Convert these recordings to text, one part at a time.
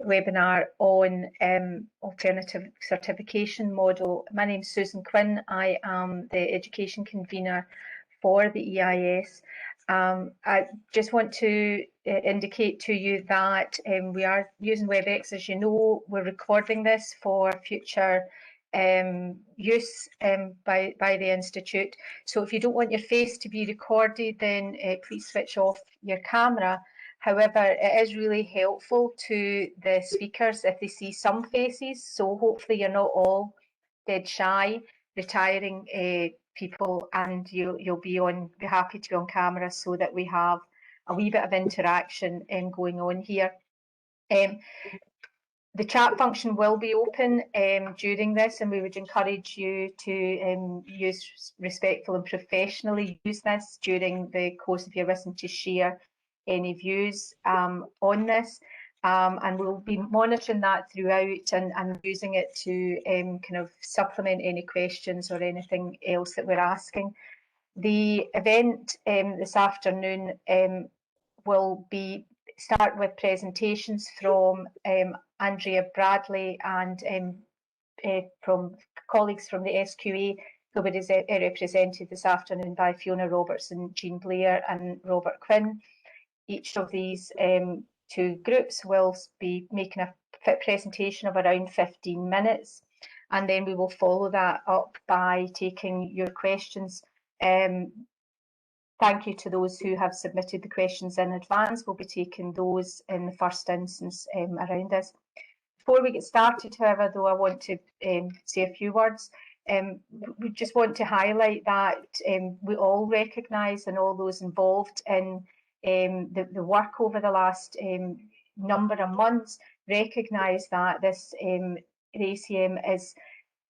webinar on alternative certification model. My name is Susan Quinn. I am the education convener for the EIS. I just want to indicate to you that we are using WebEx. As you know, we're recording this for future use by the Institute. So if you don't want your face to be recorded, then please switch off your camera. However, it is really helpful to the speakers if they see some faces. So hopefully you're not all dead shy, retiring people, and you'll be happy to be on camera so that we have a wee bit of interaction going on here. The chat function will be open during this, and we would encourage you to use respectful and professionally use this during the course of your listen to share any views on this. And we'll be monitoring that throughout and using it to kind of supplement any questions or anything else that we're asking. The event this afternoon will start with presentations from Andrea Bradley and from colleagues from the SQA, who will be represented this afternoon by Fiona Robertson, Jean Blair and Robert Quinn. Each of these two groups will be making a presentation of around 15 minutes, and then we will follow that up by taking your questions. Thank you to those who have submitted the questions in advance. We'll be taking those in the first instance around this. Before we get started, however, though, I want to say a few words. We just want to highlight that we all recognise, and all those involved in the work over the last number of months, recognise that this ACM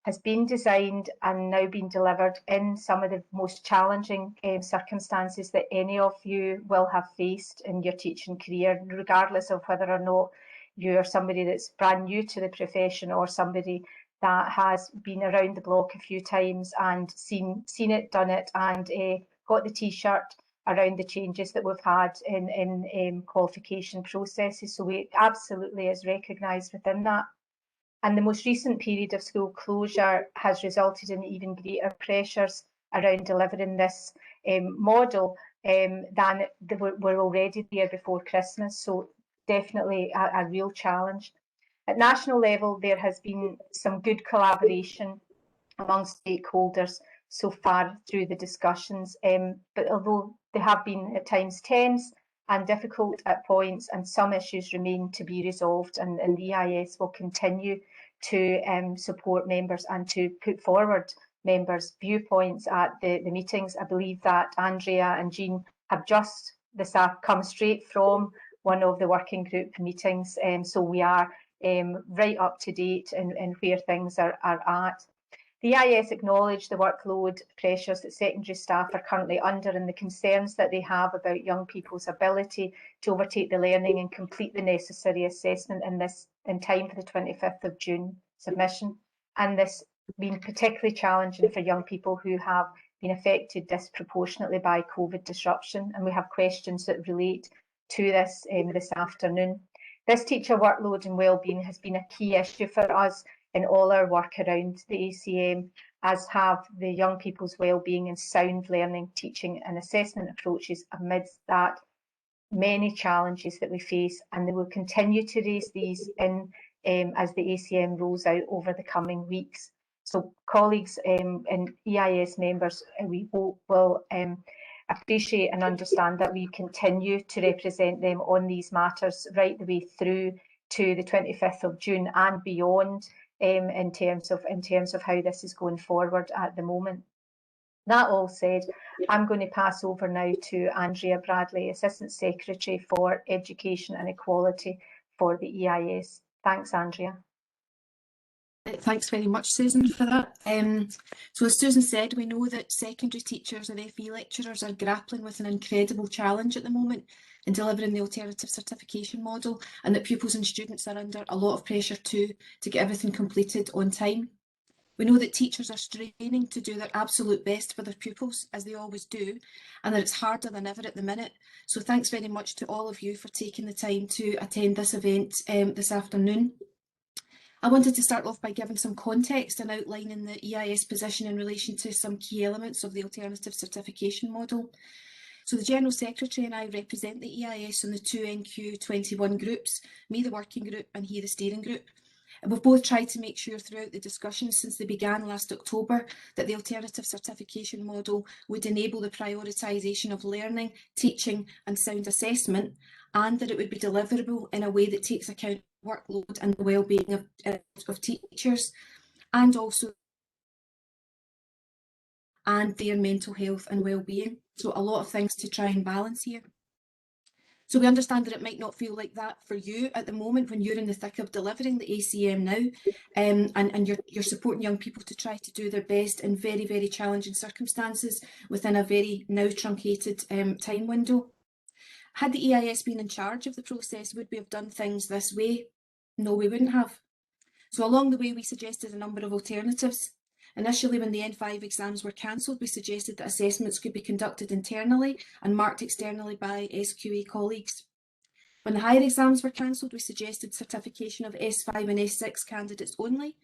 has been designed and now been delivered in some of the most challenging circumstances that any of you will have faced in your teaching career, regardless of whether or not you're somebody that's brand new to the profession or somebody that has been around the block a few times and seen it, done it, and got the T-shirt around the changes that we've had in qualification processes. So we absolutely is recognised within that. And the most recent period of school closure has resulted in even greater pressures around delivering this model than were already there before Christmas. So definitely a real challenge. At national level, there has been some good collaboration among stakeholders so far through the discussions, but although they have been at times tense and difficult at points, and some issues remain to be resolved, and the EIS will continue to support members and to put forward members' viewpoints at the meetings. I believe that Andrea and Jean have just come straight from one of the working group meetings, so we are right up to date in where things are at. The EIS acknowledged the workload pressures that secondary staff are currently under and the concerns that they have about young people's ability to overtake the learning and complete the necessary assessment in time for the 25th of June submission. And this being particularly challenging for young people who have been affected disproportionately by COVID disruption. And we have questions that relate to this this afternoon. This teacher workload and wellbeing has been a key issue for us in all our work around the ACM, as have the young people's wellbeing and sound learning, teaching and assessment approaches amidst that many challenges that we face, and they will continue to raise these as the ACM rolls out over the coming weeks. So colleagues and EIS members, we hope will appreciate and understand that we continue to represent them on these matters right the way through to the 25th of June and beyond, in terms of how this is going forward at the moment. That all said, I'm going to pass over now to Andrea Bradley, Assistant Secretary for Education and Equality for the EIS. Thanks, Andrea. Thanks very much, Susan, for that. So as Susan said, we know that secondary teachers and FE lecturers are grappling with an incredible challenge at the moment in delivering the alternative certification model, and that pupils and students are under a lot of pressure to get everything completed on time. We know that teachers are straining to do their absolute best for their pupils, as they always do, and that it's harder than ever at the minute. So thanks very much to all of you for taking the time to attend this event this afternoon. I wanted to start off by giving some context and outlining the EIS position in relation to some key elements of the alternative certification model. So the General Secretary and I represent the EIS on the two NQ21 groups, me the working group and he the steering group. And we've both tried to make sure throughout the discussions since they began last October that the alternative certification model would enable the prioritisation of learning, teaching and sound assessment, and that it would be deliverable in a way that takes account of workload and the well-being of teachers, and also and their mental health and well-being. So a lot of things to try and balance here. So we understand that it might not feel like that for you at the moment when you're in the thick of delivering the ACM now, and you're supporting young people to try to do their best in very, very challenging circumstances within a very now truncated time window. Had the EIS been in charge of the process, would we have done things this way? No, we wouldn't have. So along the way, we suggested a number of alternatives. Initially, when the N5 exams were cancelled, we suggested that assessments could be conducted internally and marked externally by SQA colleagues. When the higher exams were cancelled, we suggested certification of S5 and S6 candidates only,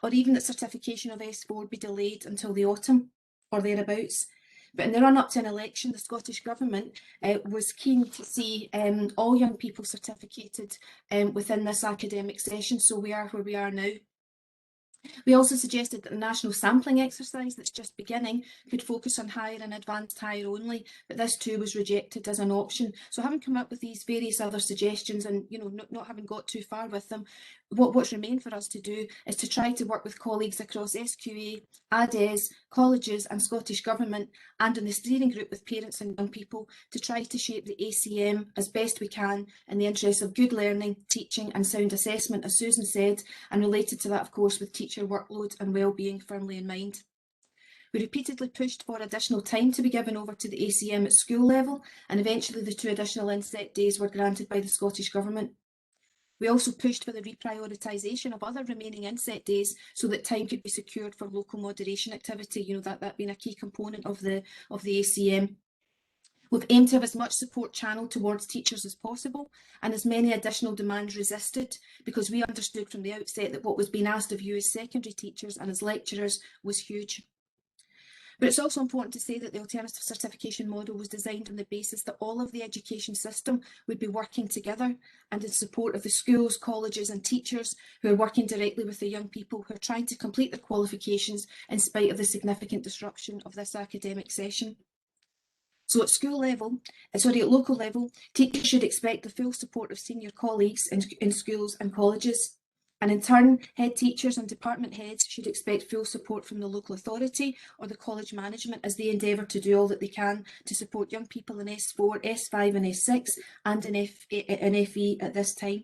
or even that certification of S4 be delayed until the autumn or thereabouts. But in the run-up to an election, the Scottish Government was keen to see all young people certificated within this academic session, so we are where we are now. We also suggested that the national sampling exercise that's just beginning could focus on higher and advanced higher only, but this too was rejected as an option. So having come up with these various other suggestions and not having got too far with them, what's remained for us to do is to try to work with colleagues across SQA, ADES, colleges and Scottish Government, and in the steering group with parents and young people to try to shape the ACM as best we can in the interests of good learning, teaching and sound assessment, as Susan said, and related to that of course with teacher workload and well-being firmly in mind. We repeatedly pushed for additional time to be given over to the ACM at school level, and eventually the 2 additional inset days were granted by the Scottish Government. We also pushed for the reprioritisation of other remaining inset days so that time could be secured for local moderation activity, that being a key component of the ACM. We've aimed to have as much support channeled towards teachers as possible, and as many additional demands resisted, because we understood from the outset that what was being asked of you as secondary teachers and as lecturers was huge. But it's also important to say that the alternative certification model was designed on the basis that all of the education system would be working together and in support of the schools, colleges and teachers who are working directly with the young people who are trying to complete their qualifications in spite of the significant disruption of this academic session. So at local level, teachers should expect the full support of senior colleagues in schools and colleges. And in turn, head teachers and department heads should expect full support from the local authority or the college management as they endeavour to do all that they can to support young people in S4, S5 and S6 and in FE at this time.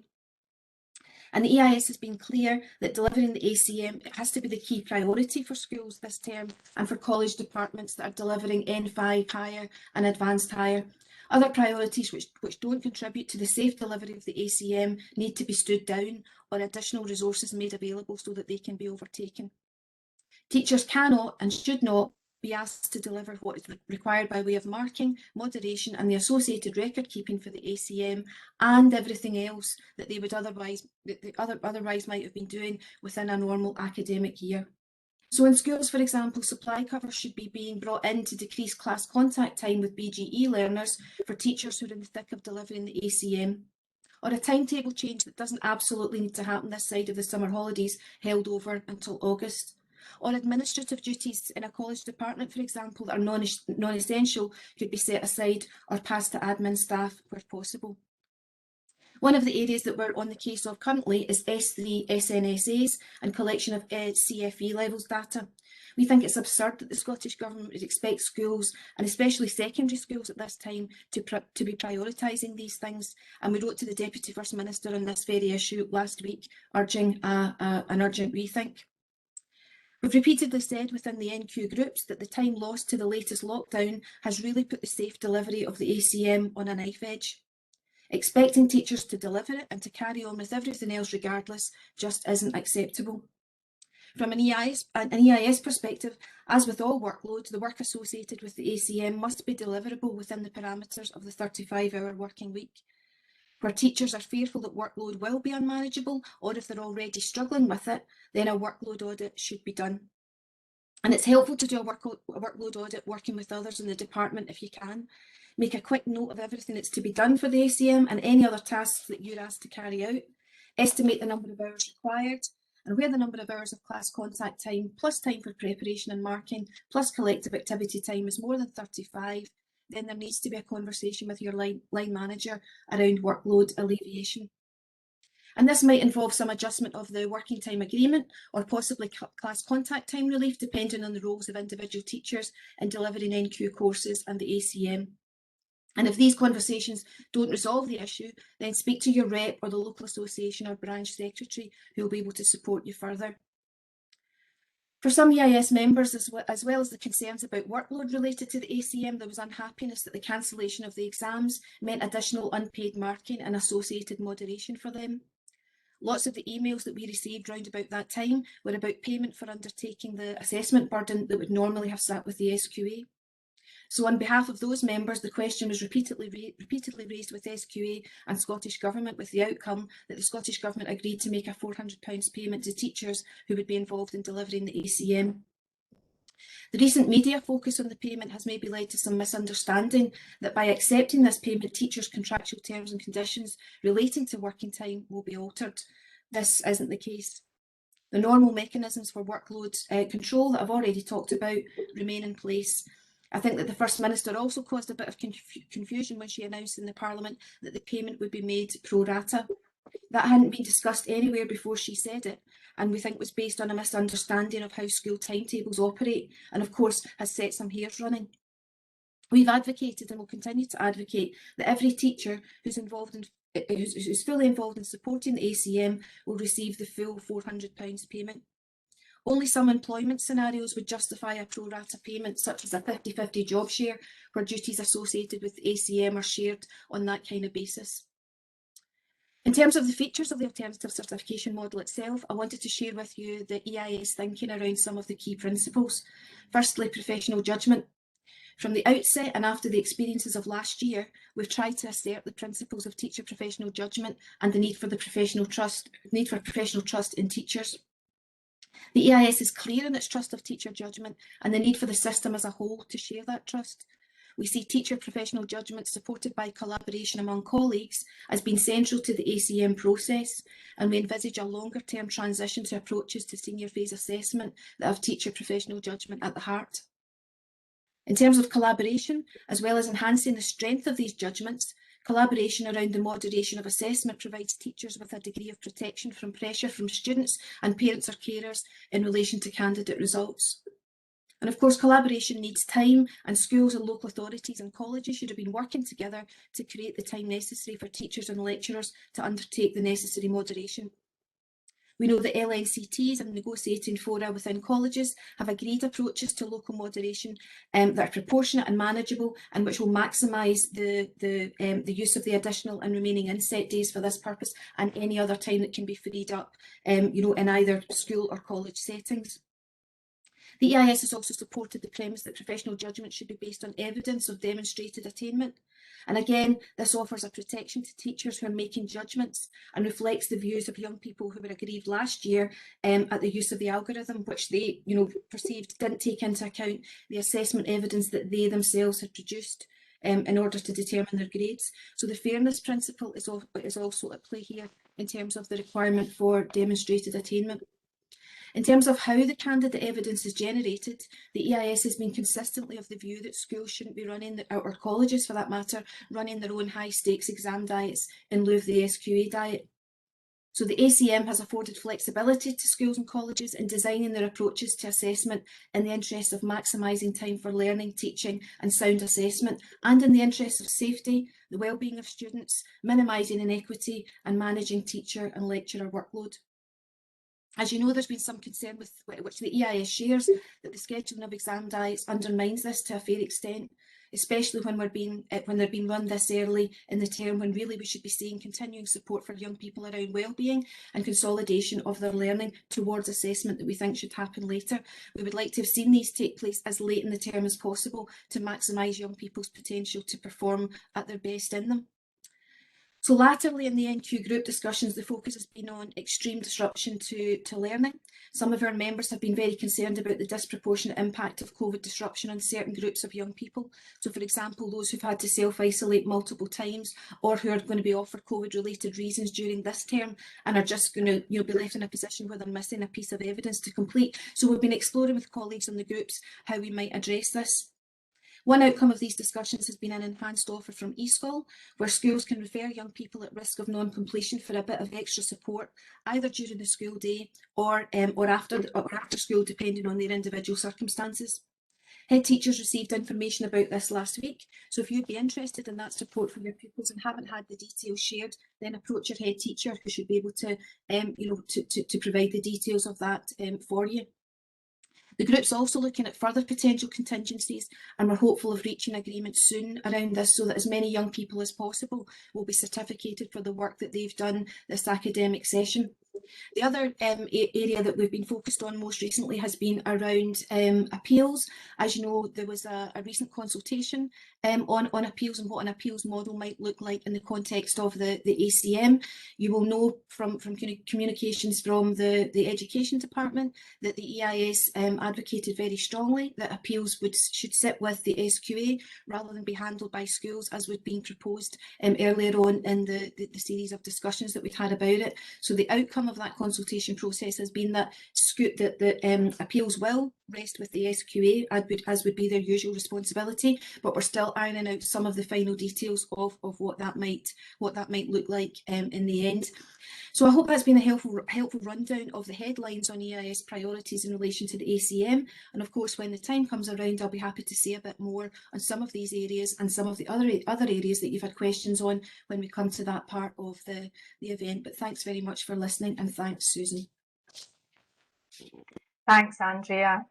And the EIS has been clear that delivering the ACM has to be the key priority for schools this term and for college departments that are delivering N5 higher and advanced higher. Other priorities which don't contribute to the safe delivery of the ACM need to be stood down or additional resources made available so that they can be overtaken. Teachers cannot and should not be asked to deliver what is required by way of marking, moderation and the associated record keeping for the ACM and everything else that they would otherwise might have been doing within a normal academic year. So in schools, for example, supply cover should be being brought in to decrease class contact time with BGE learners for teachers who are in the thick of delivering the ACM, or a timetable change that doesn't absolutely need to happen this side of the summer holidays held over until August. Or administrative duties in a college department, for example, that are non-essential could be set aside or passed to admin staff where possible. One of the areas that we're on the case of currently is S3 SNSAs and collection of CFE levels data. We think it's absurd that the Scottish Government would expect schools, and especially secondary schools at this time, to be prioritising these things. And we wrote to the Deputy First Minister on this very issue last week, urging an urgent rethink. We've repeatedly said within the NQ groups that the time lost to the latest lockdown has really put the safe delivery of the ACM on a knife edge. Expecting teachers to deliver it and to carry on with everything else regardless just isn't acceptable. From an EIS perspective, as with all workload, the work associated with the ACM must be deliverable within the parameters of the 35-hour working week. Where teachers are fearful that workload will be unmanageable, or if they're already struggling with it, then a workload audit should be done. And it's helpful to do a workload audit working with others in the department if you can. Make a quick note of everything that's to be done for the ACM and any other tasks that you're asked to carry out. Estimate the number of hours required, and where the number of hours of class contact time plus time for preparation and marking plus collective activity time is more than 35, then there needs to be a conversation with your line manager around workload alleviation. And this might involve some adjustment of the working time agreement or possibly class contact time relief, depending on the roles of individual teachers in delivering NQ courses and the ACM. And if these conversations don't resolve the issue, then speak to your rep or the local association or branch secretary who will be able to support you further. For some EIS members, as well as the concerns about workload related to the ACM, there was unhappiness that the cancellation of the exams meant additional unpaid marking and associated moderation for them. Lots of the emails that we received round about that time were about payment for undertaking the assessment burden that would normally have sat with the SQA. So on behalf of those members, the question was repeatedly raised with SQA and Scottish Government, with the outcome that the Scottish Government agreed to make a £400 payment to teachers who would be involved in delivering the ACM. The recent media focus on the payment has maybe led to some misunderstanding that by accepting this payment, teachers' contractual terms and conditions relating to working time will be altered. This isn't the case. The normal mechanisms for workload control that I've already talked about remain in place. I think that the First Minister also caused a bit of confusion when she announced in the Parliament that the payment would be made pro rata. That hadn't been discussed anywhere before she said it, and we think was based on a misunderstanding of how school timetables operate, and of course has set some hairs running. We've advocated and will continue to advocate that every teacher who's fully involved in supporting the ACM will receive the full £400 payment. Only some employment scenarios would justify a pro rata payment, such as a 50-50 job share, where duties associated with the ACM are shared on that kind of basis. In terms of the features of the alternative certification model itself, I wanted to share with you the EIS thinking around some of the key principles. Firstly, professional judgment. From the outset and after the experiences of last year, we've tried to assert the principles of teacher professional judgment and the need for professional trust in teachers. The EIS is clear in its trust of teacher judgment and the need for the system as a whole to share that trust. We see teacher professional judgment supported by collaboration among colleagues as being central to the ACM process, and we envisage a longer-term transition to approaches to senior phase assessment that have teacher professional judgment at the heart. In terms of collaboration, as well as enhancing the strength of these judgments, collaboration around the moderation of assessment provides teachers with a degree of protection from pressure from students and parents or carers in relation to candidate results. And of course, collaboration needs time, and schools and local authorities and colleges should have been working together to create the time necessary for teachers and lecturers to undertake the necessary moderation. We know that LNCTs and negotiating fora within colleges have agreed approaches to local moderation that are proportionate and manageable, and which will maximise the use of the additional and remaining inset days for this purpose and any other time that can be freed up in either school or college settings. The EIS has also supported the premise that professional judgment should be based on evidence of demonstrated attainment. And again, this offers a protection to teachers who are making judgments and reflects the views of young people who were aggrieved last year at the use of the algorithm, which they perceived didn't take into account the assessment evidence that they themselves had produced in order to determine their grades. So the fairness principle is also at play here in terms of the requirement for demonstrated attainment. In terms of how the candidate evidence is generated, the EIS has been consistently of the view that schools shouldn't be running, or colleges for that matter, running their own high-stakes exam diets in lieu of the SQA diet. So the ACM has afforded flexibility to schools and colleges in designing their approaches to assessment in the interest of maximising time for learning, teaching and sound assessment, and in the interest of safety, the well-being of students, minimising inequity and managing teacher and lecturer workload. As you know, there's been some concern which the EIS shares that the scheduling of exam diets undermines this to a fair extent. especially when they're being run this early in the term, when really we should be seeing continuing support for young people around wellbeing and consolidation of their learning towards assessment that we think should happen later. We would like to have seen these take place as late in the term as possible to maximise young people's potential to perform at their best in them. So latterly in the NQ group discussions, the focus has been on extreme disruption to learning. Some of our members have been very concerned about the disproportionate impact of COVID disruption on certain groups of young people. So for example, those who've had to self-isolate multiple times, or who are going to be offered COVID-related reasons during this term and are just going to be left in a position where they're missing a piece of evidence to complete. So we've been exploring with colleagues in the groups how we might address this. One outcome of these discussions has been an enhanced offer from eSchool, where schools can refer young people at risk of non-completion for a bit of extra support, either during the school day or after school, depending on their individual circumstances. Head teachers received information about this last week, so if you'd be interested in that support for your pupils and haven't had the details shared, then approach your head teacher, who should be able to, to provide the details of that for you. The group's also looking at further potential contingencies, and we're hopeful of reaching agreement soon around this, so that as many young people as possible will be certificated for the work that they've done this academic session. The other area that we've been focused on most recently has been around appeals. As you know, there was a recent consultation on appeals and what an appeals model might look like in the context of the ACM. You will know from communications from the Education Department that the EIS advocated very strongly that appeals should sit with the SQA rather than be handled by schools, as was being proposed earlier on in the series of discussions that we've had about it. So the outcome of that consultation process has been that appeals will rest with the SQA, as would be their usual responsibility, but we're still ironing out some of the final details of what that might look like in the end. So I hope that's been a helpful rundown of the headlines on EIS priorities in relation to the ACM, and of course when the time comes around I'll be happy to say a bit more on some of these areas and some of the other areas that you've had questions on when we come to that part of the event. But thanks very much for listening, and thanks Susan. Thanks Andrea.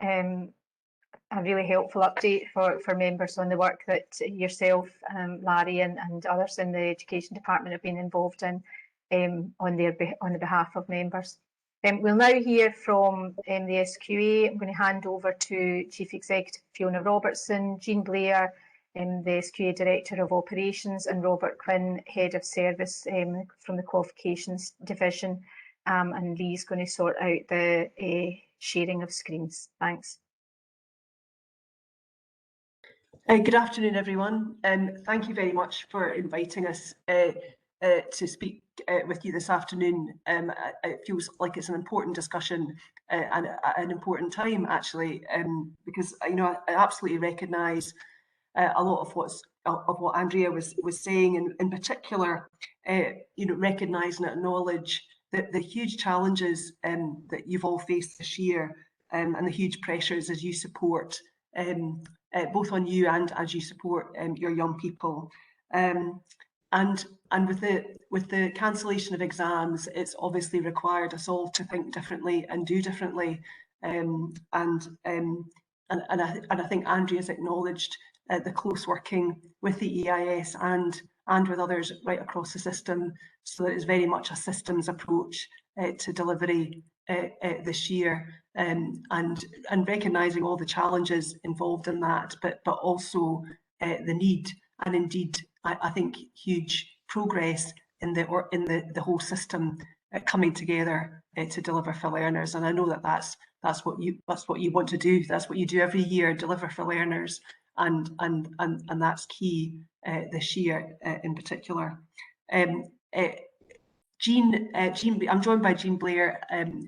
A really helpful update for members on the work that yourself, Larry and others in the Education Department have been involved in on the behalf of members. We'll now hear from the SQA. I'm going to hand over to Chief Executive Fiona Robertson, Jean Blair, the SQA Director of Operations, and Robert Quinn, Head of Service from the Qualifications Division. And Lee's going to sort out the sharing of screens. Thanks. Good afternoon, everyone, and thank you very much for inviting us to speak with you this afternoon. It feels like it's an important discussion and an important time, actually, because I absolutely recognise a lot of what Andrea was saying, and in particular, recognise and acknowledge the huge challenges that you've all faced this year, and the huge pressures as you support. Both on you and as you support your young people, and with the cancellation of exams, it's obviously required us all to think differently and do differently, and I think Andrea's acknowledged the close working with the EIS and with others right across the system, so that it's very much a systems approach to delivery this year, and recognising all the challenges involved in that, but also the need, and indeed I think huge progress in the whole system coming together to deliver for learners. And I know that that's what you want to do. That's what you do every year, deliver for learners, and that's key this year in particular. I'm joined by Jean Blair,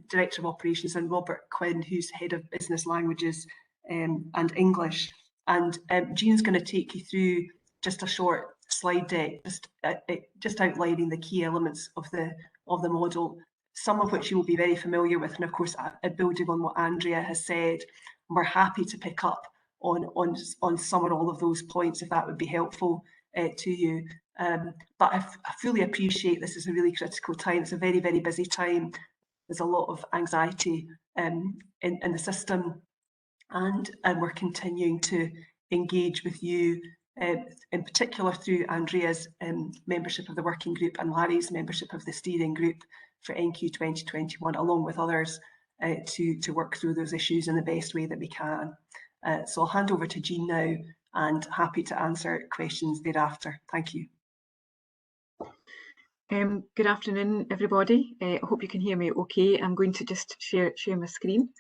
Director of Operations, and Robert Quinn, who's Head of Business Languages and English. And Jean's going to take you through just a short slide deck, just outlining the key elements of the model, some of which you will be very familiar with, and of course, building on what Andrea has said. We're happy to pick up on some or all of those points if that would be helpful to you. But I fully appreciate this is a really critical time. It's a very, very busy time. There's a lot of anxiety in the system, and we're continuing to engage with you in particular through Andrea's membership of the working group and Larry's membership of the steering group for NQ 2021, along with others, to work through those issues in the best way that we can. So I'll hand over to Jean now, and happy to answer questions thereafter. Thank you. Good afternoon, everybody. I hope you can hear me okay. I'm going to just share my screen.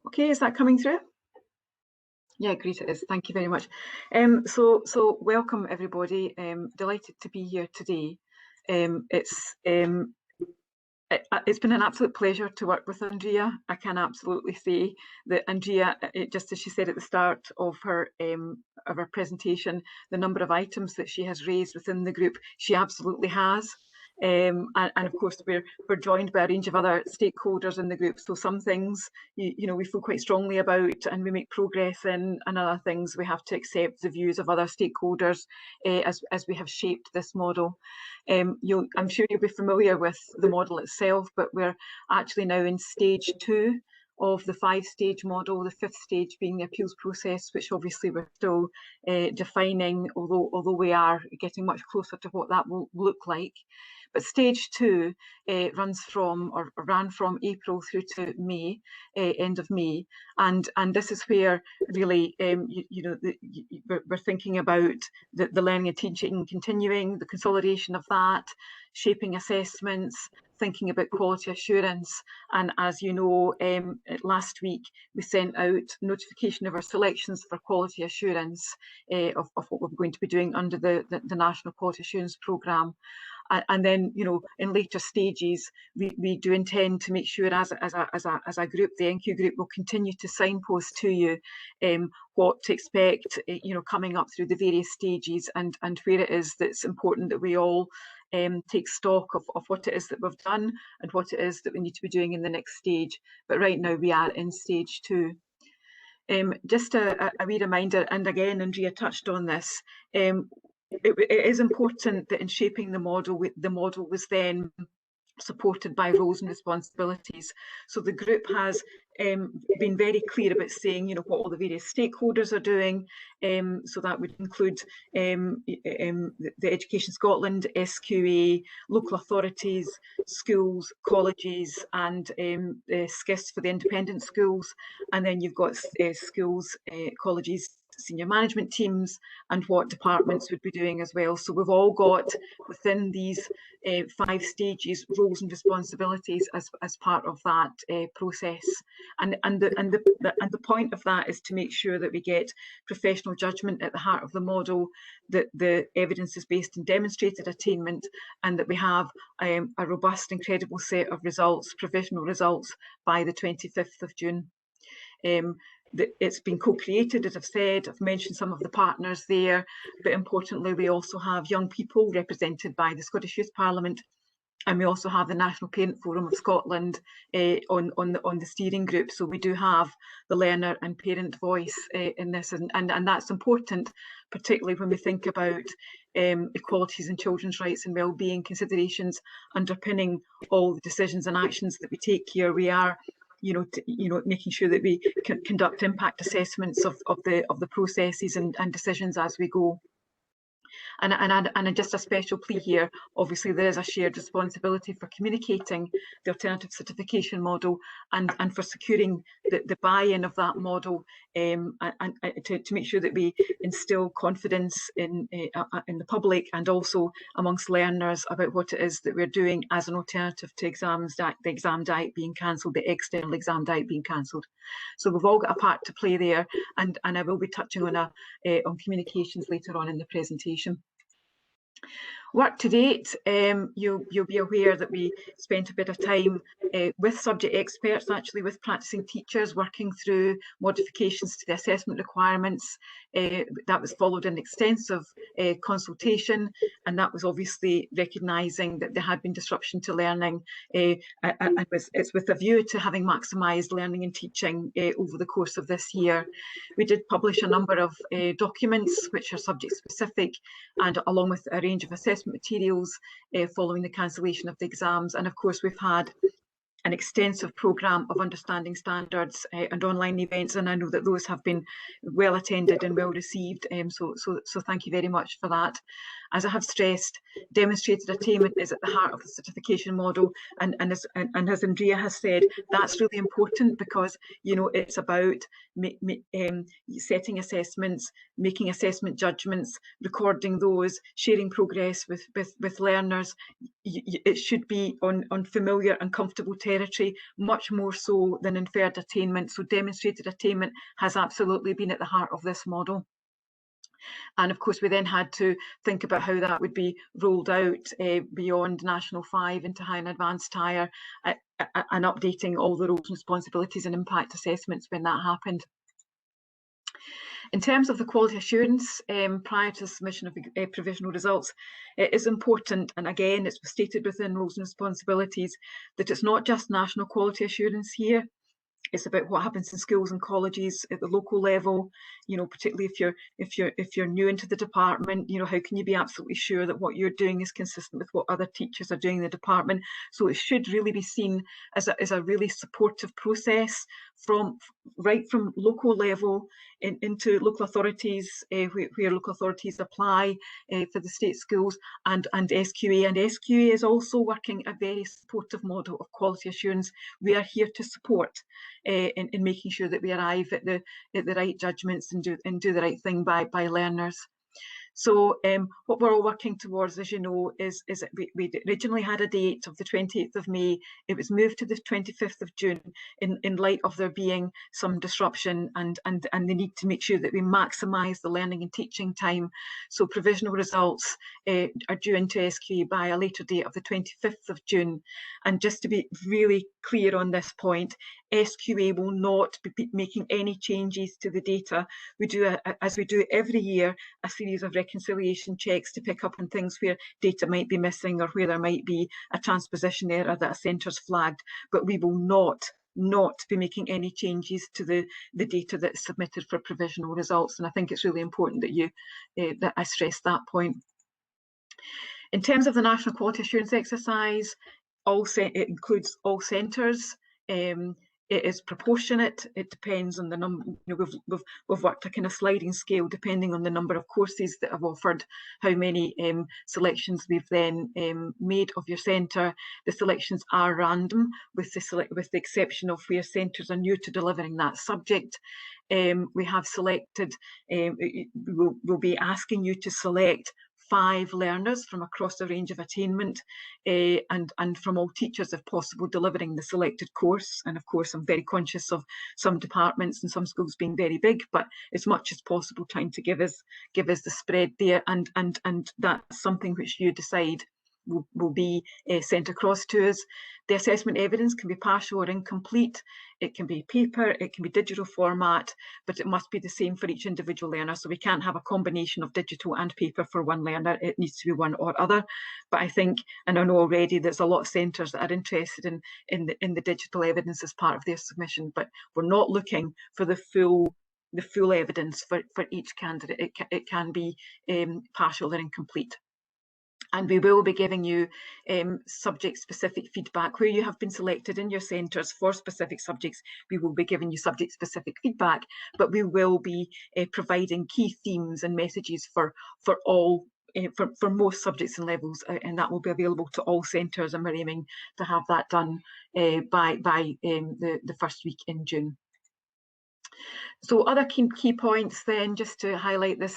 Okay, is that coming through? Yeah, great, it is. Thank you very much. So welcome, everybody. Delighted to be here today. It's been an absolute pleasure to work with Andrea. I can absolutely say that Andrea, just as she said at the start of her presentation, the number of items that she has raised within the group, she absolutely has. And of course, we're joined by a range of other stakeholders in the group. So some things, you know, we feel quite strongly about and we make progress in, and other things we have to accept the views of other stakeholders as we have shaped this model. I'm sure you'll be familiar with the model itself, but we're actually now in stage 2 of the 5-stage model, the 5th stage being the appeals process, which obviously we're still defining, although we are getting much closer to what that will look like. But stage 2 ran from April through to May, end of May, and this is where really we're thinking about the learning and teaching continuing, the consolidation of that, shaping assessments, thinking about quality assurance. And as you know, last week we sent out notification of our selections for quality assurance of what we're going to be doing under the National Quality Assurance Programme. And then, you know, in later stages, we do intend to make sure as a group, the NQ group will continue to signpost to you what to expect, you know, coming up through the various stages, and where it is that's important that we all take stock of what it is that we've done and what it is that we need to be doing in the next stage. But right now we are in stage 2. Just a wee reminder, and again, Andrea touched on this, it is important that in shaping the model was then supported by roles and responsibilities. So the group has been very clear about saying, you know, what all the various stakeholders are doing. So that would include the Education Scotland, SQA, local authorities, schools, colleges, and SCIS for the independent schools. And then you've got schools, colleges, senior management teams, and what departments would be doing as well. So we've all got within these 5 stages roles and responsibilities as part of that process. And the point of that is to make sure that we get professional judgment at the heart of the model, that the evidence is based in demonstrated attainment, and that we have a robust and credible set of results, provisional results, by the 25th of June. It's been co-created, as I've said. I've mentioned some of the partners there, but importantly, we also have young people represented by the Scottish Youth Parliament, and we also have the National Parent Forum of Scotland on the steering group. So we do have the learner and parent voice in this, and that's important, particularly when we think about equalities and children's rights and wellbeing considerations underpinning all the decisions and actions that we take here. We are, making sure that we can conduct impact assessments of the processes and decisions as we go. And just a special plea here, obviously there is a shared responsibility for communicating the alternative certification model and for securing the buy-in of that model, and to make sure that we instill confidence in the public and also amongst learners about what it is that we're doing as an alternative to the exam diet being cancelled, the external exam diet being cancelled. So we've all got a part to play there, and I will be touching on communications later on in the presentation. Work to date, you'll be aware that we spent a bit of time with subject experts, actually with practising teachers, working through modifications to the assessment requirements. That was followed an extensive consultation, and that was obviously recognising that there had been disruption to learning, and it's with a view to having maximised learning and teaching over the course of this year. We did publish a number of documents which are subject specific, and along with a range of assessment materials following the cancellation of the exams. And of course we've had an extensive programme of understanding standards and online events, and I know that those have been well attended and well received, so thank you very much for that. As I have stressed, demonstrated attainment is at the heart of the certification model, and as Andrea has said, that's really important, because it's about setting assessments, making assessment judgments, recording those, sharing progress with learners. It should be on familiar and comfortable territory, much more so than inferred attainment. So demonstrated attainment has absolutely been at the heart of this model. And of course, we then had to think about how that would be rolled out beyond National 5 into high and advanced higher, and updating all the roles and responsibilities and impact assessments when that happened. In terms of the quality assurance, prior to the submission of provisional results, it is important, and again, it's stated within roles and responsibilities, that it's not just national quality assurance here. It's about what happens in schools and colleges at the local level. Particularly if you're new into the department, how can you be absolutely sure that what you're doing is consistent with what other teachers are doing in the department? So it should really be seen as a really supportive process right from local level into local authorities, where local authorities apply for the state schools, and SQA. And SQA is also working a very supportive model of quality assurance. We are here to support in making sure that we arrive at the right judgments and do the right thing by learners. So what we're all working towards, as you know, is that we originally had a date of the 28th of May. It was moved to the 25th of June in light of there being some disruption and the need to make sure that we maximise the learning and teaching time. So provisional results are due into SQA by a later date of the 25th of June. And just to be really clear on this point, SQA will not be making any changes to the data. We do, as we do every year, a series of reconciliation checks to pick up on things where data might be missing or where there might be a transposition error that a centre's flagged, but we will not be making any changes to the data that's submitted for provisional results. And I think it's really important that that I stress that point. In terms of the National Quality Assurance Exercise, it includes all centres. It is proportionate. It depends on the number. We've worked a kind of sliding scale depending on the number of courses that have offered, how many selections we've then made of your centre. The selections are random, with the exception of where centres are new to delivering that subject. We have selected. We'll be asking you to select 5 learners from across a range of attainment, and from all teachers if possible delivering the selected course. And of course I'm very conscious of some departments and some schools being very big, but as much as possible trying to give us the spread there, and that's something which you decide will be sent across to us. The assessment evidence can be partial or incomplete. It can be paper, it can be digital format, but it must be the same for each individual learner. So we can't have a combination of digital and paper for one learner. It needs to be one or other. But I think, and I know already there's a lot of centres that are interested in the digital evidence as part of their submission, but we're not looking for the full evidence for each candidate. It can be partial or incomplete. And we will be giving you subject-specific feedback. Where you have been selected in your centres for specific subjects, we will be giving you subject-specific feedback, but we will be providing key themes and messages for most subjects and levels, and that will be available to all centres, and we're aiming to have that done by the first week in June. So other key points then, just to highlight this,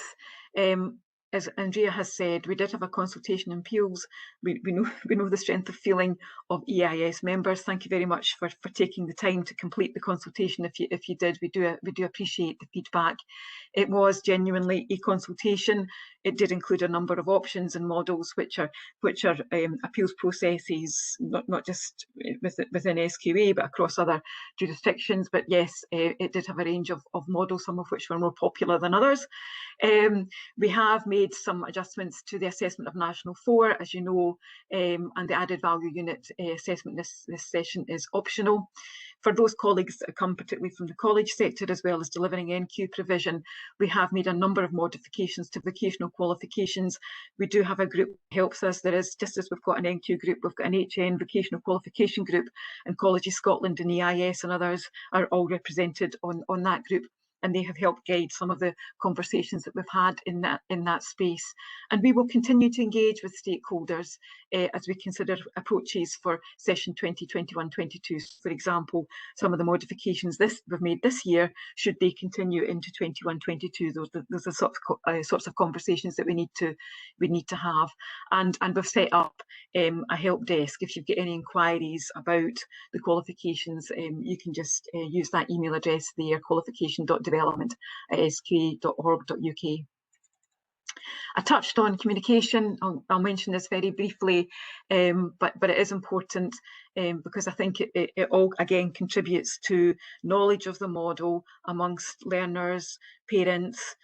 as Andrea has said, we did have a consultation and appeals. We know the strength of feeling of EIS members. Thank you very much for taking the time to complete the consultation. If you did, we do appreciate the feedback. It was genuinely a consultation. It did include a number of options and models, which are appeals processes, not just within SQA, but across other jurisdictions. But yes, it did have a range of models, some of which were more popular than others. We have made some adjustments to the assessment of National 4, as you know, and the added value unit assessment this session is optional. for those colleagues that come particularly from the college sector as well as delivering NQ provision, we have made a number of modifications to vocational qualifications. We do have a group that helps us. There is, just as we've got an NQ group, we've got an HN vocational qualification group, and Colleges Scotland and EIS and others are all represented on that group, and they have helped guide some of the conversations that we've had in that space. And we will continue to engage with stakeholders as we consider approaches for session 2021-22. For example, some of the modifications we've made this year, should they continue into 21-22, those are sorts of conversations that we need to have. And we've set up a help desk. If you've got any inquiries about the qualifications, you can just use that email address there, qualification.development@sqa.org.uk. I touched on communication. I'll mention this very briefly, but it is important because I think it all again contributes to knowledge of the model amongst learners, parents,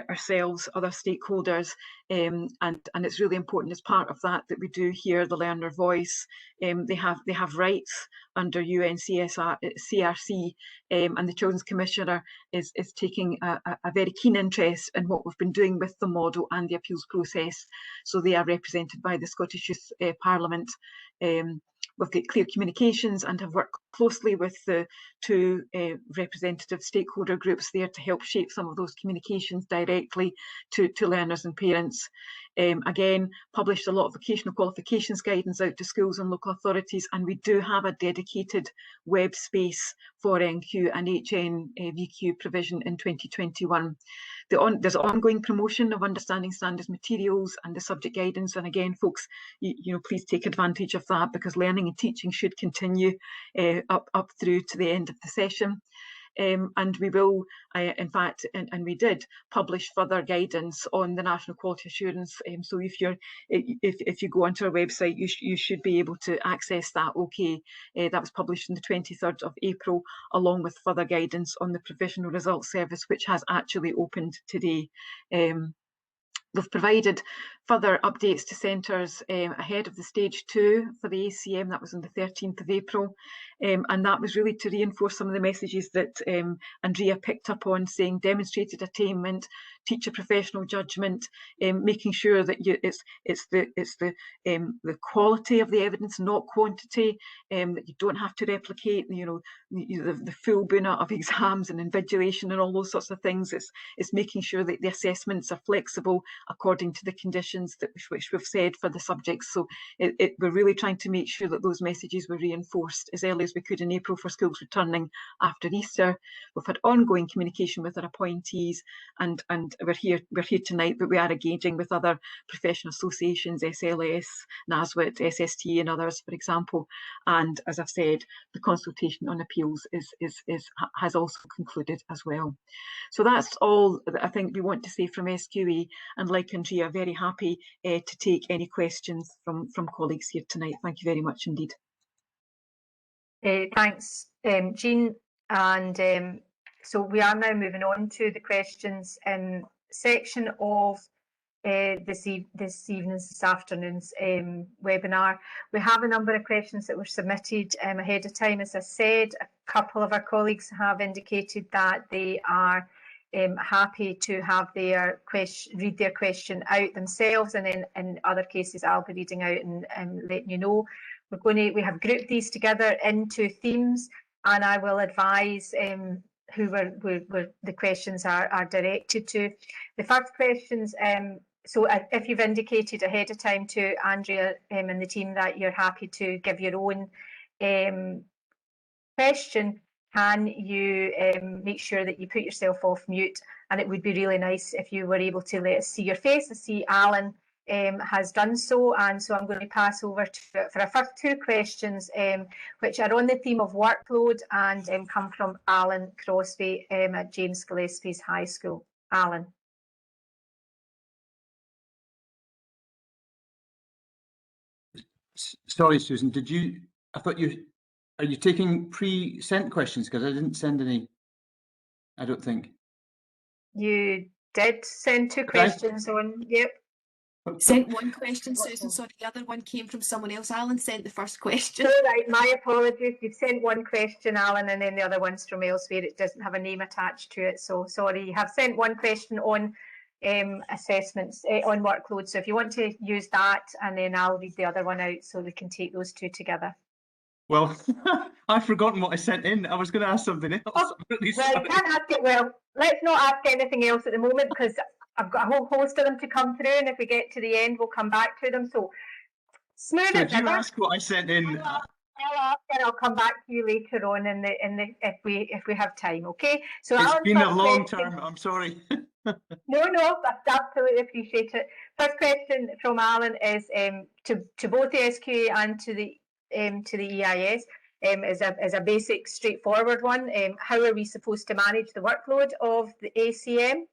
ourselves, other stakeholders, and it's really important as part of that we do hear the learner voice. They have rights under UNCRC, and the Children's Commissioner is taking a very keen interest in what we've been doing with the model and the appeals process. So they are represented by the Scottish Youth Parliament. We've got clear communications and have worked closely with the two representative stakeholder groups there to help shape some of those communications directly to learners and parents. Again, published a lot of vocational qualifications guidance out to schools and local authorities, and we do have a dedicated web space for NQ and HN VQ provision in 2021. There's ongoing promotion of understanding standards materials and the subject guidance, and again, folks, please take advantage of that, because learning and teaching should continue up through to the end of the session. And we will, in fact, and we did publish further guidance on the National Quality Assurance. So if you go onto our website, you should be able to access that. Okay, that was published on the 23rd of April, along with further guidance on the Provisional Results Service, which has actually opened today. We've provided further updates to centres ahead of the stage 2 for the ACM. That was on the 13th of April. And that was really to reinforce some of the messages that Andrea picked up on, saying demonstrated attainment, teacher professional judgment, making sure that it's the quality of the evidence, not quantity, that you don't have to replicate, the full boona of exams and invigilation and all those sorts of things. It's making sure that the assessments are flexible according to the conditions which we've said for the subjects. So we're really trying to make sure that those messages were reinforced as early as we could in April for schools returning after Easter. We've had ongoing communication with our appointees, and we're here tonight, but we are engaging with other professional associations, SLS, NASWIT, SST and others, for example. And as I've said, the consultation on appeals has also concluded as well. So that's all that I think we want to say from SQA, and like Andrea, very happy to take any questions from colleagues here tonight. Thank you very much indeed. Thanks, Jean. And so we are now moving on to the questions section of this afternoon's webinar. We have a number of questions that were submitted ahead of time. As I said, a couple of our colleagues have indicated that they are happy to have read their question out themselves, and then in other cases I'll be reading out and letting you know. We have grouped these together into themes, and I will advise who the questions are directed to. The first questions, so if you've indicated ahead of time to Andrea and the team that you're happy to give your own question, can you make sure that you put yourself off mute? And it would be really nice if you were able to let us see your face. I see Alan has done so, and so I'm going to pass over for our first two questions, which are on the theme of workload and come from Alan Crosby at James Gillespie's High School. Alan. Sorry, Susan, are you taking pre-sent questions? Because I didn't send any, I don't think. You did send two questions on, yep. Sent one question, Susan, sorry, the other one came from someone else. Alan sent the first question. So, right, my apologies. You've sent one question, Alan, and then the other one's from elsewhere. It doesn't have a name attached to it, so sorry. You have sent one question on assessments, on workload. So if you want to use that, and then I'll read the other one out so we can take those two together. Well, I've forgotten what I sent in. I was going to ask something else. Oh, well, you can't ask it. Well, let's not ask anything else at the moment because I've got a whole host of them to come through, and if we get to the end, we'll come back to them. So smooth So as if you ever. ask what I sent in, I'll ask and I'll come back to you later on in the if we have time. Okay. So it's Alan's been a first long question- term. I'm sorry. No, I absolutely appreciate it. First question from Alan is to both the SQA and to the EIS. Is a basic, straightforward one. How are we supposed to manage the workload of the ACM?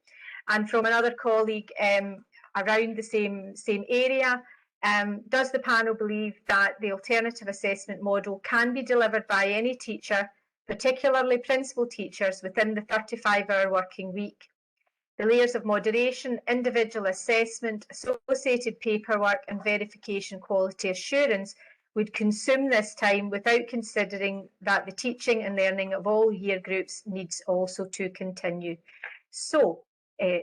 And from another colleague around the same area, does the panel believe that the alternative assessment model can be delivered by any teacher, particularly principal teachers, within the 35-hour working week? The layers of moderation, individual assessment, associated paperwork and verification quality assurance would consume this time without considering that the teaching and learning of all year groups needs also to continue. So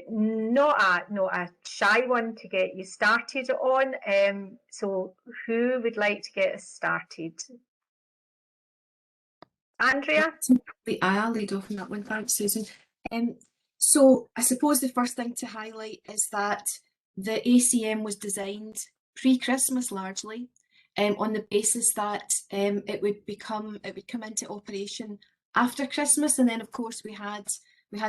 not a shy one to get you started on. So who would like to get us started? Andrea? I'll lead off on that one. Thanks, Susan. So I suppose the first thing to highlight is that the ACM was designed pre-Christmas largely, on the basis that it would come into operation after Christmas, and then of course we had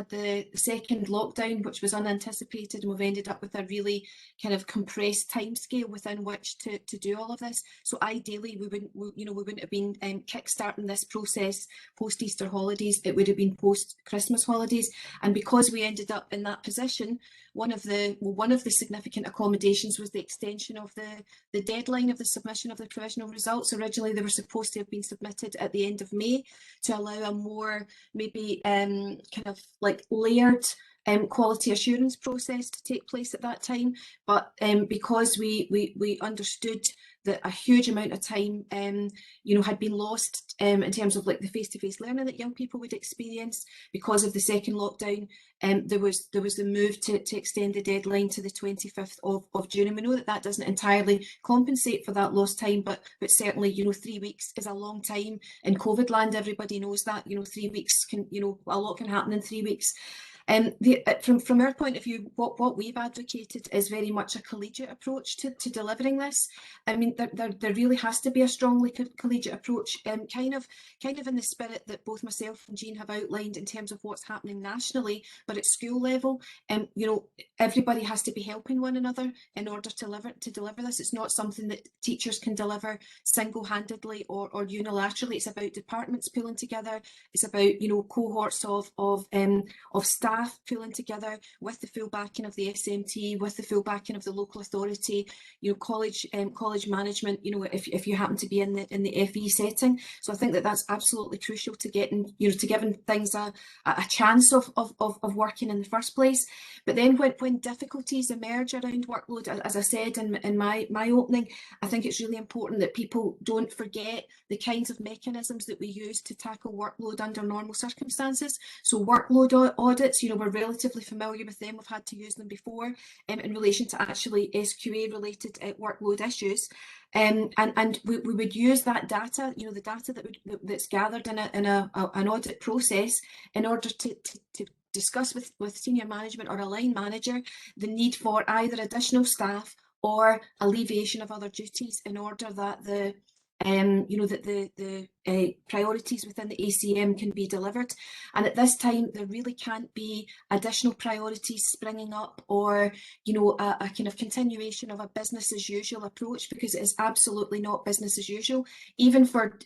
the second lockdown, which was unanticipated, and we've ended up with a really kind of compressed timescale within which to do all of this. So ideally, we wouldn't have been kickstarting this process post Easter holidays. It would have been post Christmas holidays, and because we ended up in that position, one of the significant accommodations was the extension of the deadline of the submission of the provisional results. Originally, they were supposed to have been submitted at the end of May to allow a more maybe kind of like layered quality assurance process to take place at that time, but because we understood that a huge amount of time had been lost in terms of like the face-to-face learning that young people would experience because of the second lockdown, there was the move to extend the deadline to the 25th of June, and we know that doesn't entirely compensate for that lost time, but certainly 3 weeks is a long time in COVID land. Everybody knows that 3 weeks can a lot can happen in 3 weeks. From our point of view, what we've advocated is very much a collegiate approach to delivering this. I mean, there really has to be a strongly collegiate approach, kind of in the spirit that both myself and Jean have outlined in terms of what's happening nationally, but at school level, everybody has to be helping one another in order to deliver this. It's not something that teachers can deliver single-handedly or unilaterally. It's about departments pulling together. It's about cohorts of staff pulling together with the full backing of the SMT, with the full backing of the local authority, college management, if you happen to be in the FE setting. So I think that's absolutely crucial to getting, to giving things a chance of working in the first place. But then when difficulties emerge around workload, as I said in my opening, I think it's really important that people don't forget the kinds of mechanisms that we use to tackle workload under normal circumstances. So workload audits, we're relatively familiar with them. We've had to use them before in relation to actually SQA related workload issues. And we would use that data, the data that's gathered in an audit process in order to discuss with senior management or a line manager the need for either additional staff or alleviation of other duties in order that the priorities within the ACM can be delivered. And at this time, there really can't be additional priorities springing up or, a kind of continuation of a business as usual approach, because it is absolutely not business as usual. Even for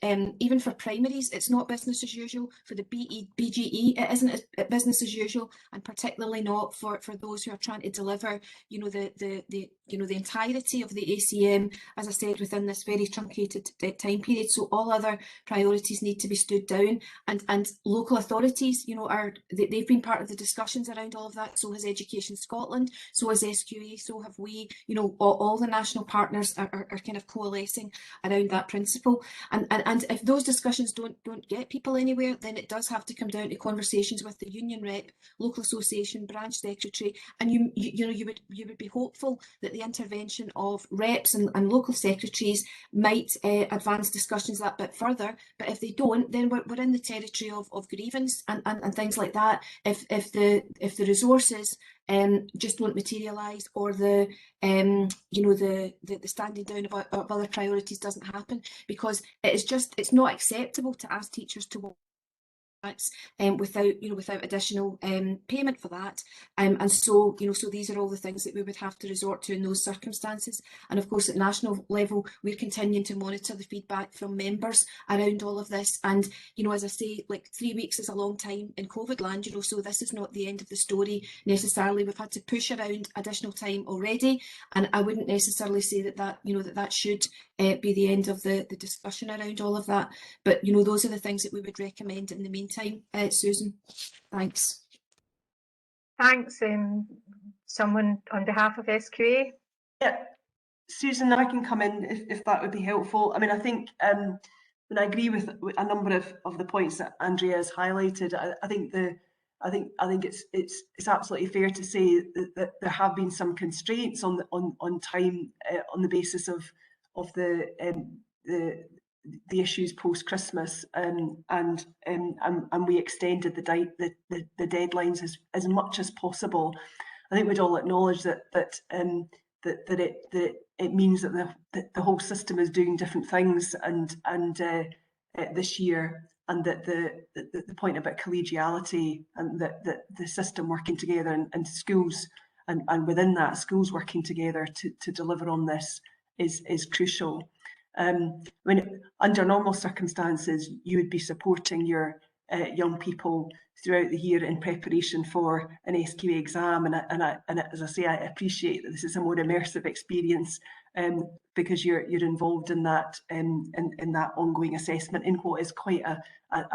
primaries, it's not business as usual. For the BGE, it isn't business as usual, and particularly not for those who are trying to deliver, the entirety of the ACM, as I said, within this very truncated time period. So all other priorities need to be stood down, and local authorities, you know, they've been part of the discussions around all of that. So has Education Scotland, so has SQA, so have we. You know, all the national partners are kind of coalescing around that principle. And if those discussions don't get people anywhere, then it does have to come down to conversations with the union rep, local association, branch secretary, and you would be hopeful that the intervention of reps and local secretaries might advance discussions that bit further. But if they don't, then we're in the territory of grievance and things like that. If the resources just won't materialise, or the standing down of other priorities doesn't happen, because it's not acceptable to ask teachers to work without additional payment for that, and so so these are all the things that we would have to resort to in those circumstances. And of course, at national level, we're continuing to monitor the feedback from members around all of this. And as I say, like 3 weeks is a long time in COVID land, so this is not the end of the story necessarily. We've had to push around additional time already, and I wouldn't necessarily say that should be the end of the discussion around all of that. But those are the things that we would recommend in the meantime. Susan, thanks. Thanks. Someone on behalf of SQA? Yeah, Susan, I can come in if that would be helpful. I mean, I think and I agree with a number of the points that Andrea has highlighted. I think it's absolutely fair to say that there have been some constraints on time on the basis of the issues post Christmas, and we extended the deadlines as much as possible. I think we'd all acknowledge that it means that the whole system is doing different things, and this year, and that the point about collegiality, and that the system working together, and schools and within that, schools working together to deliver on this is crucial. I mean, under normal circumstances, you would be supporting your young people throughout the year in preparation for an SQA exam, and as I say, I appreciate that this is a more immersive experience, because you're involved in that in that ongoing assessment in what is quite a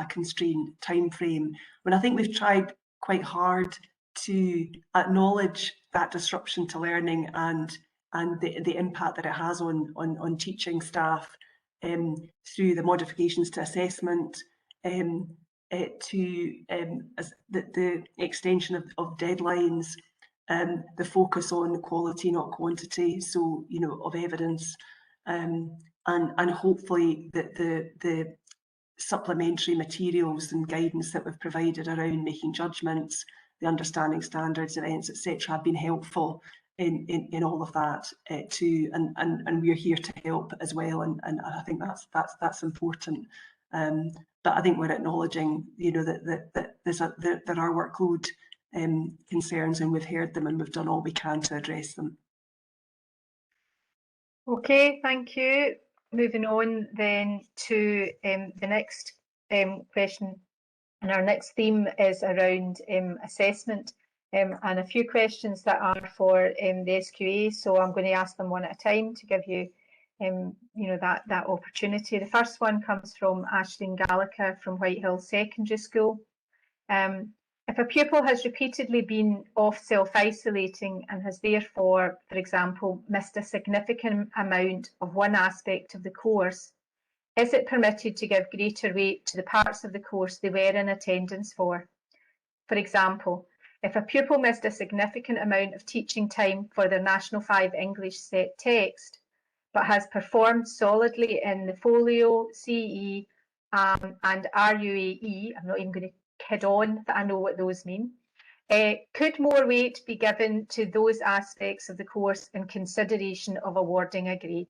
constrained time frame. When I think we've tried quite hard to acknowledge that disruption to learning and the impact that it has on teaching staff, through the modifications to assessment, to the extension of deadlines, the focus on quality, not quantity, so of evidence, and hopefully the supplementary materials and guidance that we've provided around making judgments, the understanding standards, events, etc., have been helpful in all of that too, and we're here to help as well, and I think that's important. But I think we're acknowledging, that there are workload concerns, and we've heard them, and we've done all we can to address them. Okay, thank you. Moving on then to the next question, and our next theme is around assessment, and a few questions that are for the SQA. So I'm going to ask them one at a time to give you that opportunity. The first one comes from Aisling Gallagher from Whitehill Secondary School. If a pupil has repeatedly been off self-isolating and has therefore, for example, missed a significant amount of one aspect of the course, is it permitted to give greater weight to the parts of the course they were in attendance for? For example, if a pupil missed a significant amount of teaching time for their National 5 English set text, but has performed solidly in the folio, CE, and RUAE, I'm not even going to kid on that I know what those mean, could more weight be given to those aspects of the course in consideration of awarding a grade?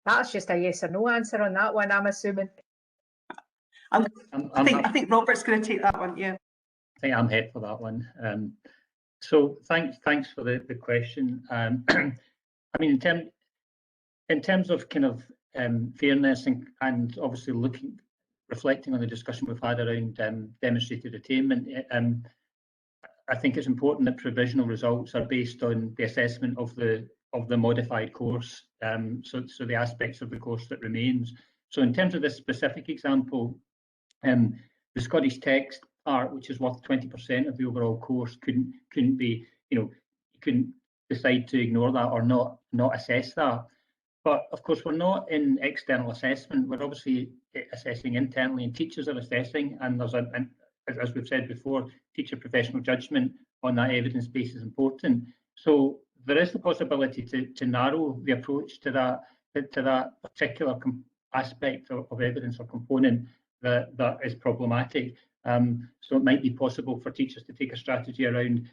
That's just a yes or no answer on that one, I'm assuming. I think Robert's going to take that one, yeah. I think I'm head for that one. So thanks for the question. I mean, in terms of kind of fairness and obviously reflecting on the discussion we've had around demonstrated attainment, I think it's important that provisional results are based on the assessment of the modified course. So the aspects of the course that remains. So in terms of this specific example, the Scottish text part, which is worth 20% of the overall course, couldn't be, you couldn't decide to ignore that or not assess that. But of course, we're not in external assessment. We're obviously assessing internally, and teachers are assessing. And there's as we've said before, teacher professional judgment on that evidence base is important. So there is the possibility to narrow the approach to that particular aspect of evidence or component that is problematic. So it might be possible for teachers to take a strategy around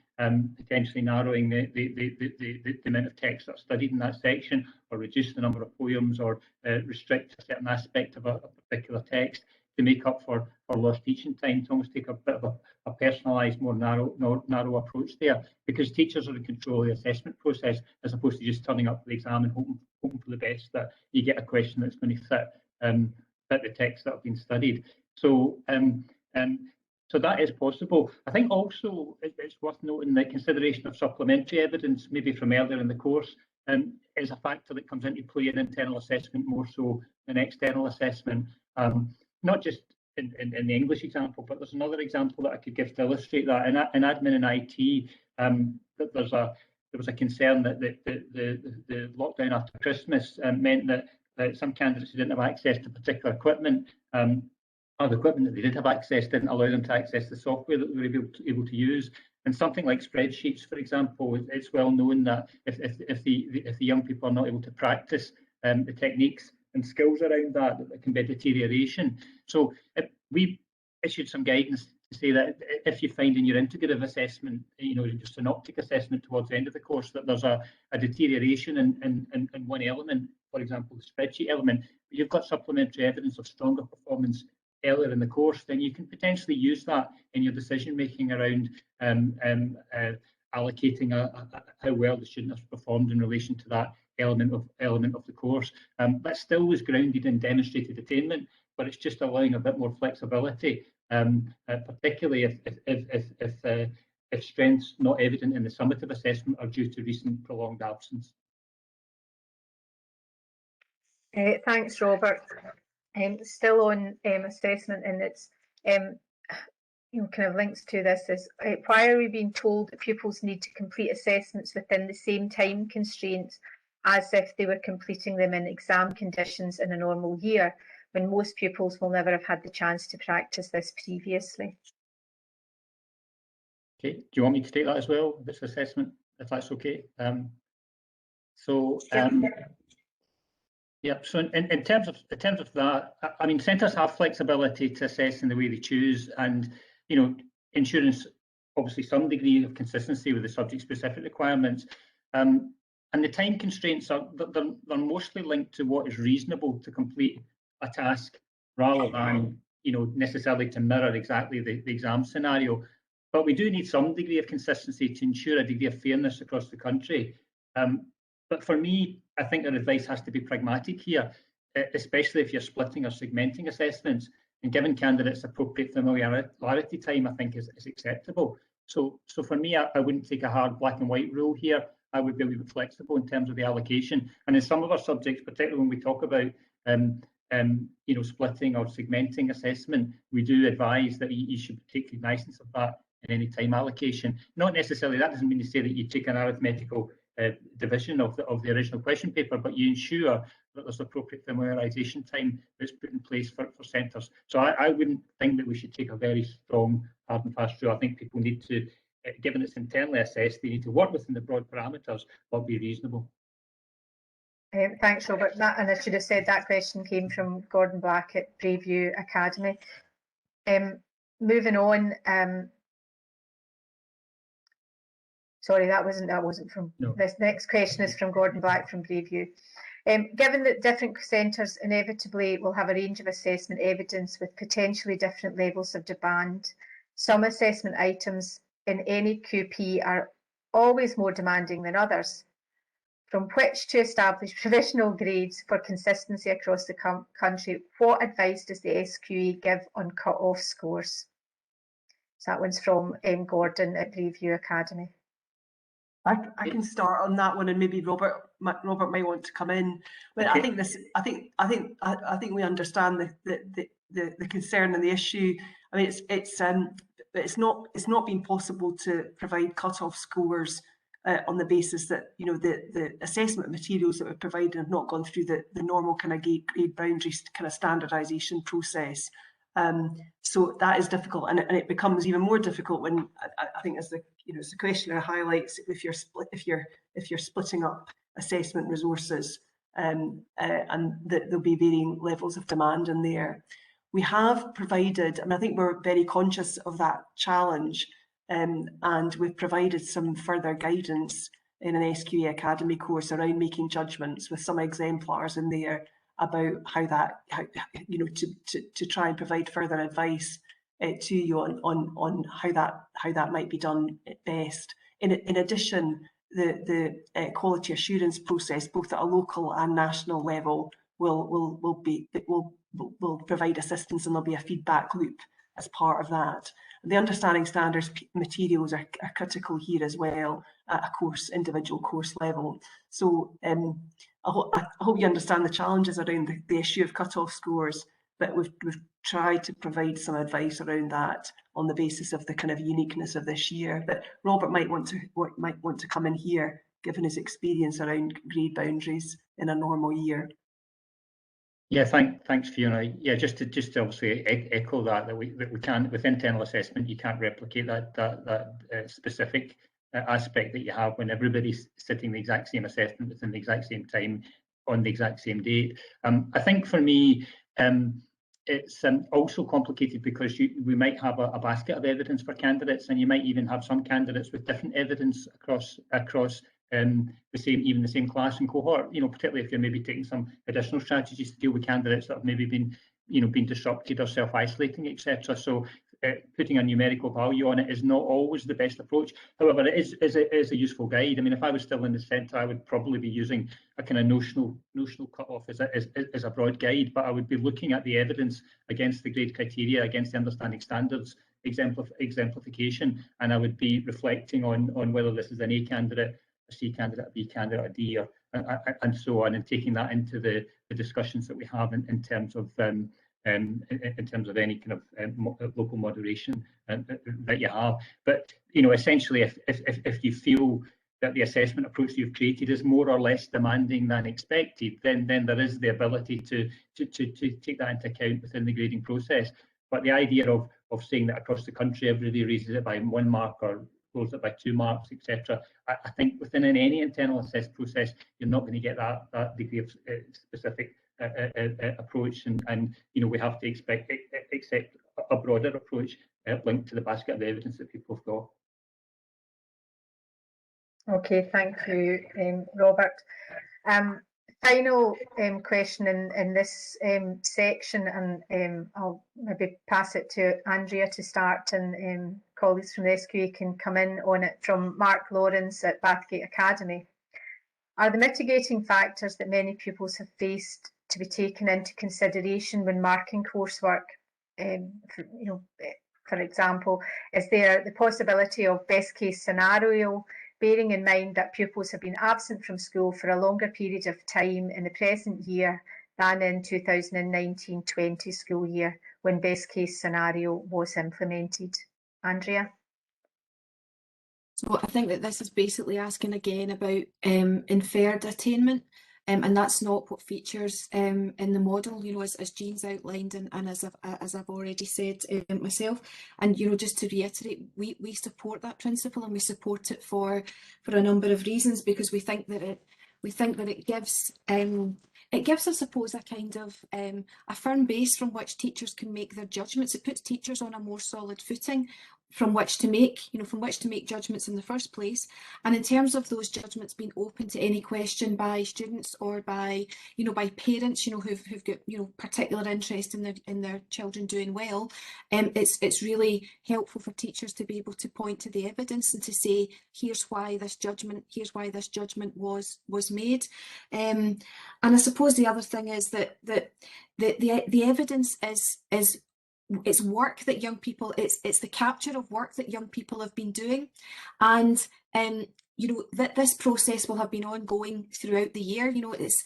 potentially narrowing the amount of text that's studied in that section, or reduce the number of poems, or restrict a certain aspect of a particular text to make up for lost teaching time, to almost take a bit of a personalised, more narrow approach there, because teachers are in control of the assessment process, as opposed to just turning up for the exam and hoping for the best that you get a question that's going to fit the text that have been studied. So so that is possible. I think also it's worth noting that consideration of supplementary evidence, maybe from earlier in the course, is a factor that comes into play in internal assessment more so than external assessment. Not just in the English example, but there's another example that I could give to illustrate that. In admin and IT, there was a concern that the lockdown after Christmas meant that some candidates who didn't have access to particular equipment, or the equipment that they did have access didn't allow them to access the software that they were able to use. And something like spreadsheets, for example, it's well known that if the young people are not able to practice the techniques and skills around that, there can be a deterioration. So we issued some guidance to say that if you find in your integrative assessment, just an optic assessment towards the end of the course, that there's a deterioration in one element, for example, the spreadsheet element, but you've got supplementary evidence of stronger performance earlier in the course, then you can potentially use that in your decision making around allocating how well the student has performed in relation to that element of the course. That still was grounded in demonstrated attainment, but it's just allowing a bit more flexibility, particularly if strengths not evident in the summative assessment are due to recent prolonged absence. Thanks, Robert. Still on assessment, and it's kind of links to this is why are we being told that pupils need to complete assessments within the same time constraints as if they were completing them in exam conditions in a normal year, when most pupils will never have had the chance to practice this previously? Okay, do you want me to take that as well, this assessment, if that's okay? Yeah, so in terms of that, I mean, centres have flexibility to assess in the way they choose, and ensuring obviously some degree of consistency with the subject-specific requirements. And the time constraints they're mostly linked to what is reasonable to complete a task, rather than necessarily to mirror exactly the exam scenario. But we do need some degree of consistency to ensure a degree of fairness across the country. But for me, I think our advice has to be pragmatic here, especially if you're splitting or segmenting assessments, and giving candidates appropriate familiarity time, I think is acceptable. So for me, I wouldn't take a hard black and white rule here. I would be a little bit flexible in terms of the allocation. And in some of our subjects, particularly when we talk about splitting or segmenting assessment, we do advise that you should take cognizance of that in any time allocation. Not necessarily, that doesn't mean to say that you take an arithmetical division of the original question paper, but you ensure that there's appropriate familiarisation time that's put in place for centres. So I wouldn't think that we should take a very strong hard and fast rule. I think people need to, given it's internally assessed, they need to work within the broad parameters, but be reasonable. Thanks, Robert. And I should have said that question came from Gordon Black at Braveview Academy. Moving on. Sorry, that wasn't from. No. This next question is from Gordon Black from Braveview. Given that different centres inevitably will have a range of assessment evidence with potentially different levels of demand, some assessment items in any QP are always more demanding than others, from which to establish provisional grades for consistency across the country. What advice does the SQA give on cut-off scores? So that one's from Gordon at Braveview Academy. I can start on that one, and maybe Robert might want to come in. But Okay. I think we understand the concern and the issue. I mean, it's not been possible to provide cut-off scores on the basis that, you know, the assessment materials that we've provided have not gone through the normal kind of grade boundaries kind of standardisation process. So that is difficult, and it becomes even more difficult when I think, as the questioner highlights, if you're splitting up assessment resources, and that there'll be varying levels of demand in there. We have provided, and I think we're very conscious of that challenge, and we've provided some further guidance in an SQA Academy course around making judgments, with some exemplars in there about how to try and provide further advice to you on how that might be done best. In addition, the quality assurance process, both at a local and national level, will provide assistance, and there'll be a feedback loop as part of that. The understanding standards materials are critical here as well at a individual course level. So I hope you understand the challenges around the issue of cut-off scores, but we've tried to provide some advice around that on the basis of the kind of uniqueness of this year. But Robert might want to come in here, given his experience around grade boundaries in a normal year. Yeah, thanks, Fiona. Yeah, just to obviously echo that we can't, with internal assessment, you can't replicate that specific aspect that you have when everybody's sitting the exact same assessment within the exact same time on the exact same date. I think for me, it's also complicated because we might have a basket of evidence for candidates, and you might even have some candidates with different evidence across the same class and cohort. You know, particularly if you're maybe taking some additional strategies to deal with candidates that have maybe been disrupted or self-isolating, etc. So putting a numerical value on it is not always the best approach. However, it is a useful guide. I mean, if I was still in the centre, I would probably be using a kind of notional cut-off as a broad guide, but I would be looking at the evidence against the grade criteria, against the understanding standards exemplification, and I would be reflecting on whether this is an A candidate, a C candidate, a B candidate, a D, and so on, and taking that into the discussions that we have in terms of any kind of local moderation that you have. But essentially, if you feel that the assessment approach you've created is more or less demanding than expected, then there is the ability to take that into account within the grading process. But the idea of saying that across the country everybody raises it by 1 mark or goes it by 2 marks, etc. I think within any internal assessment process, you're not going to get that degree of specific approach, and we have to accept a broader approach linked to the basket of evidence that people have got. Okay, thank you, Robert. Final question in this section, and I'll maybe pass it to Andrea to start, and colleagues from the SQA can come in on it, from Mark Lawrence at Bathgate Academy. Are the mitigating factors that many pupils have faced to be taken into consideration when marking coursework? For example, is there the possibility of best case scenario, bearing in mind that pupils have been absent from school for a longer period of time in the present year than in 2019-20 school year, when best case scenario was implemented? Andrea? So I think that this is basically asking again about inferred attainment, and that's not what features in the model, as Jean's outlined, and as I've already said myself. And just to reiterate, we support that principle, and we support it for a number of reasons, because we think that it gives I suppose, a kind of a firm base from which teachers can make their judgments. It puts teachers on a more solid footing from which to make judgments in the first place. And in terms of those judgments being open to any question by students or by parents, who've got particular interest in their children doing well, it's really helpful for teachers to be able to point to the evidence and to say, here's why this judgment was made. And I suppose the other thing is that the evidence is it's work that young people, it's the capture of work that young people have been doing, and you know, that this process will have been ongoing throughout the year. You know, it's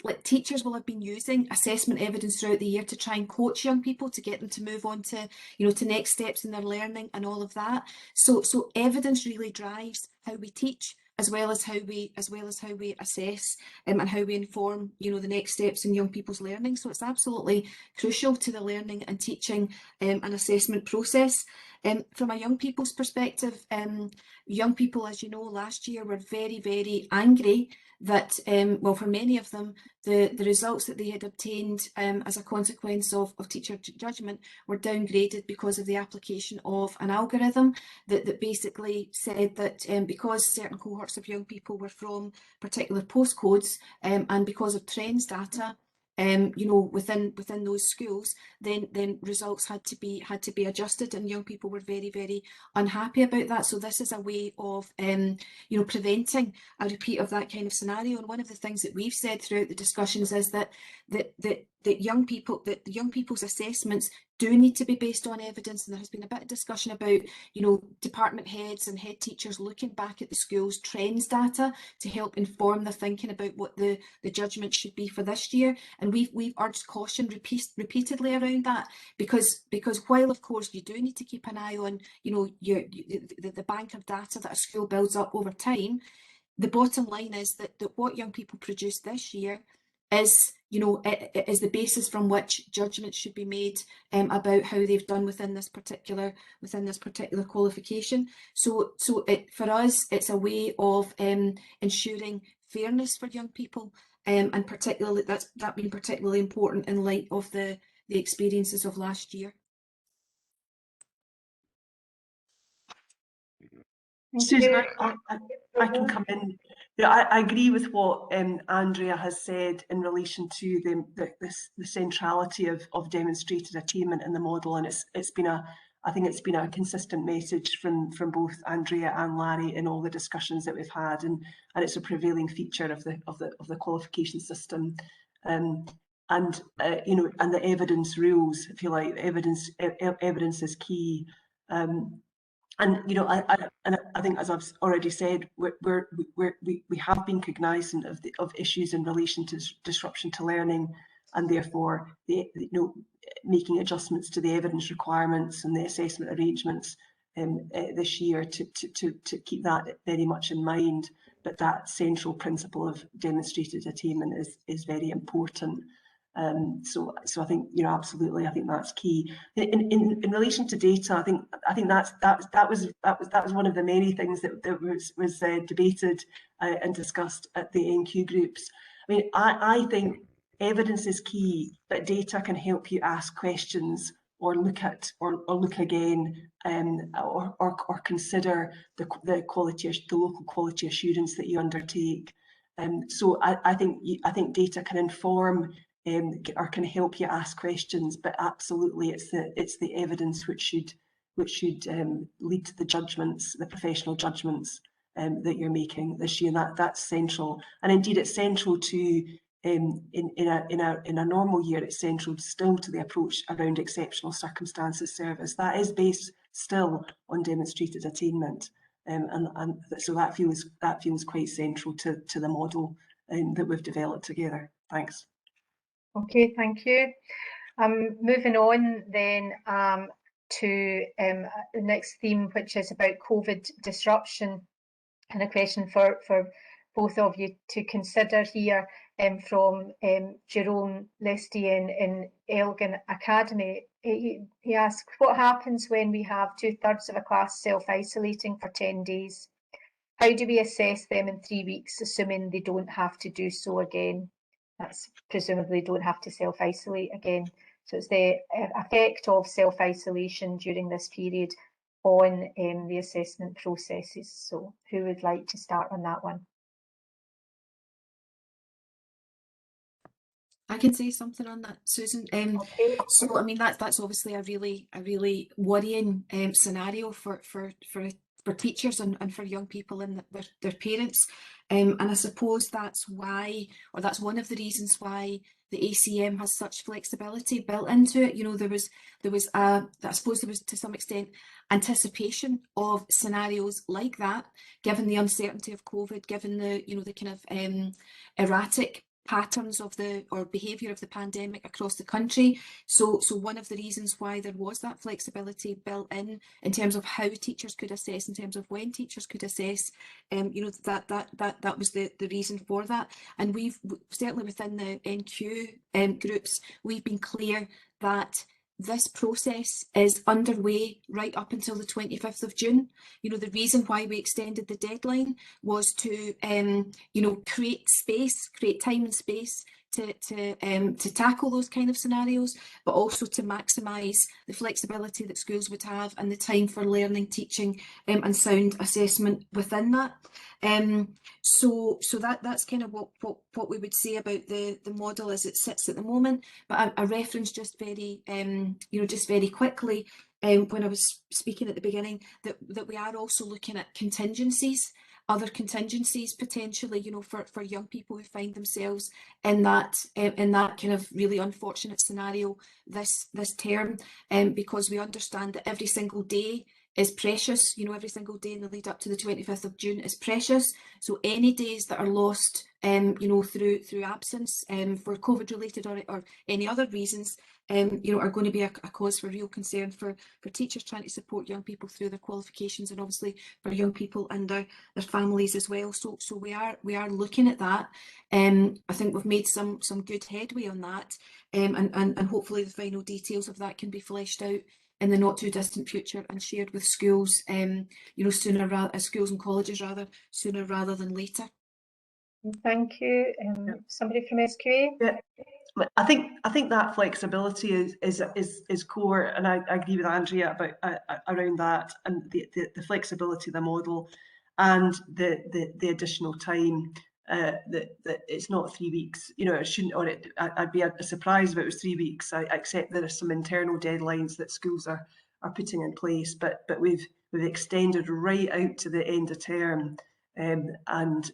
like teachers will have been using assessment evidence throughout the year to try and coach young people to get them to move on to, you know, to next steps in their learning and all of that. So evidence really drives how we teach, as well as how we assess and how we inform, you know, the next steps in young people's learning. So it's absolutely crucial to the learning and teaching and assessment process. From a young people's perspective, young people, as you know, last year were very, very angry that, well, for many of them, the results that they had obtained as a consequence of teacher judgment were downgraded because of the application of an algorithm that basically said that because certain cohorts of young people were from particular postcodes and because of trends data, you know, within those schools, then results had to be adjusted, and young people were very, very unhappy about that. So this is a way of you know, preventing a repeat of that kind of scenario. And one of the things that we've said throughout the discussions is that young people's assessments do need to be based on evidence, and there has been a bit of discussion about, you know, department heads and head teachers looking back at the school's trends data to help inform their thinking about what the judgment should be for this year. And we've urged caution repeatedly around that, because while of course you do need to keep an eye on, you know, the bank of data that a school builds up over time, the bottom line is that what young people produce this year is, you know, is the basis from which judgments should be made about how they've done within this particular qualification. So for us, it's a way of ensuring fairness for young people, and particularly that being particularly important in light of the experiences of last year. Susan, I can come in. Yeah, I agree with what Andrea has said in relation to the centrality of demonstrated attainment in the model, and I think it's been a consistent message from both Andrea and Larry in all the discussions that we've had, and it's a prevailing feature of the qualification system. And you know, and the evidence rules, if you like, evidence is key. And you know, I think, as I've already said, we have been cognizant of issues in relation to disruption to learning, and therefore you know, making adjustments to the evidence requirements and the assessment arrangements this year to keep that very much in mind. But that central principle of demonstrated attainment is very important. So I think, you know, absolutely, I think that's key. In relation to data, I think that was one of the many things that was debated and discussed at the NQ groups. I mean, I think evidence is key, but data can help you ask questions or look at or look again, or consider the local quality assurance that you undertake. So I think data can inform or can help you ask questions, but absolutely it's the evidence which should lead to the judgments, the professional judgments that you're making this year. That's central, and indeed it's central to in a normal year. It's central still to the approach around exceptional circumstances service. That is based still on demonstrated attainment, and so that feels quite central to the model that we've developed together. Thanks. Okay, thank you. Moving on then to the next theme, which is about COVID disruption, and a question for both of you to consider here from Jerome Lestienne in Elgin Academy. He asks, what happens when we have 2/3 of a class self-isolating for 10 days? How do we assess them in 3 weeks, assuming they don't have to do so again? That's presumably don't have to self-isolate again. So it's the effect of self-isolation during this period on the assessment processes. So who would like to start on that one? I can say something on that, Susan. Okay. So I mean that's obviously a really worrying scenario for teachers and for young people and their parents. And I suppose that's why, or that's one of the reasons why the ACM has such flexibility built into it. You know, there was I suppose there was to some extent anticipation of scenarios like that, given the uncertainty of COVID, given the, you know, the kind of erratic patterns of behaviour of the pandemic across the country. So one of the reasons why there was that flexibility built in terms of how teachers could assess, in terms of when teachers could assess, you know, that was the reason for that. And we've certainly within the NQ groups, we've been clear that this process is underway right up until the 25th of June. You know, the reason why we extended the deadline was to, you know, create time and space to tackle those kind of scenarios, but also to maximise the flexibility that schools would have and the time for learning, teaching and sound assessment within that. So that's kind of what we would say about the model as it sits at the moment. But I referenced just very you know, just very quickly when I was speaking at the beginning that we are also looking at contingencies, other contingencies potentially, you know, for young people who find themselves in that kind of really unfortunate scenario this term, because we understand that every single day is precious. You know, every single day in the lead up to the 25th of June is precious. So any days that are lost, you know, through absence for COVID related or any other reasons, you know, are going to be a cause for real concern for teachers trying to support young people through their qualifications, and obviously for young people and their families as well. So we are looking at that. I think we've made some good headway on that, and hopefully the final details of that can be fleshed out in the not too distant future and shared with schools, you know, schools and colleges sooner rather than later. Thank you. Somebody from SQA? Yeah. I think that flexibility is core, and I agree with Andrea about around that, and the flexibility of the model and the additional time. That it's not 3 weeks. You know, it shouldn't. Or I'd be surprised if it was 3 weeks. I accept there are some internal deadlines that schools are putting in place, but we've extended right out to the end of term, and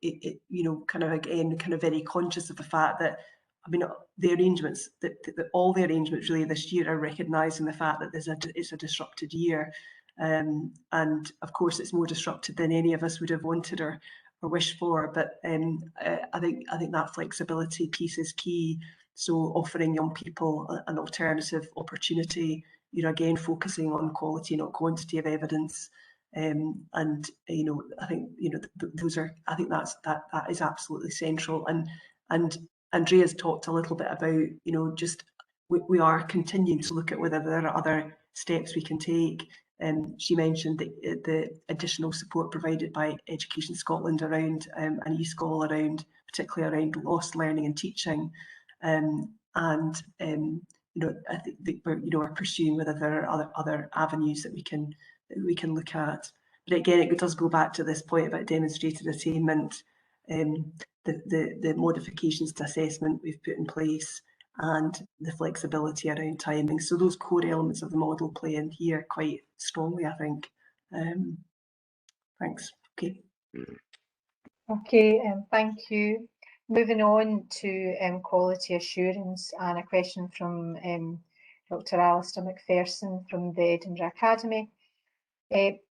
you know, kind of again, kind of very conscious of the fact that, I mean, the arrangements that all the arrangements really this year are recognising the fact that it's a disrupted year, and of course it's more disrupted than any of us would have wanted or wished for. But I think that flexibility piece is key. So offering young people an alternative opportunity, you know, again focusing on quality, not quantity of evidence. And you know, I think, you know, those are, I think that is absolutely central. And Andrea's talked a little bit about, you know, just we are continuing to look at whether there are other steps we can take. She mentioned the additional support provided by Education Scotland around and eSchool around, particularly around lost learning and teaching, and you know, I think we're pursuing whether there are other avenues that we can look at. But again, it does go back to this point about demonstrated attainment, the modifications to assessment we've put in place, and the flexibility around timing. So those core elements of the model play in here quite strongly, I think. Thanks. Okay. Okay, thank you. Moving on to quality assurance, and a question from Dr. Alistair McPherson from the Edinburgh Academy.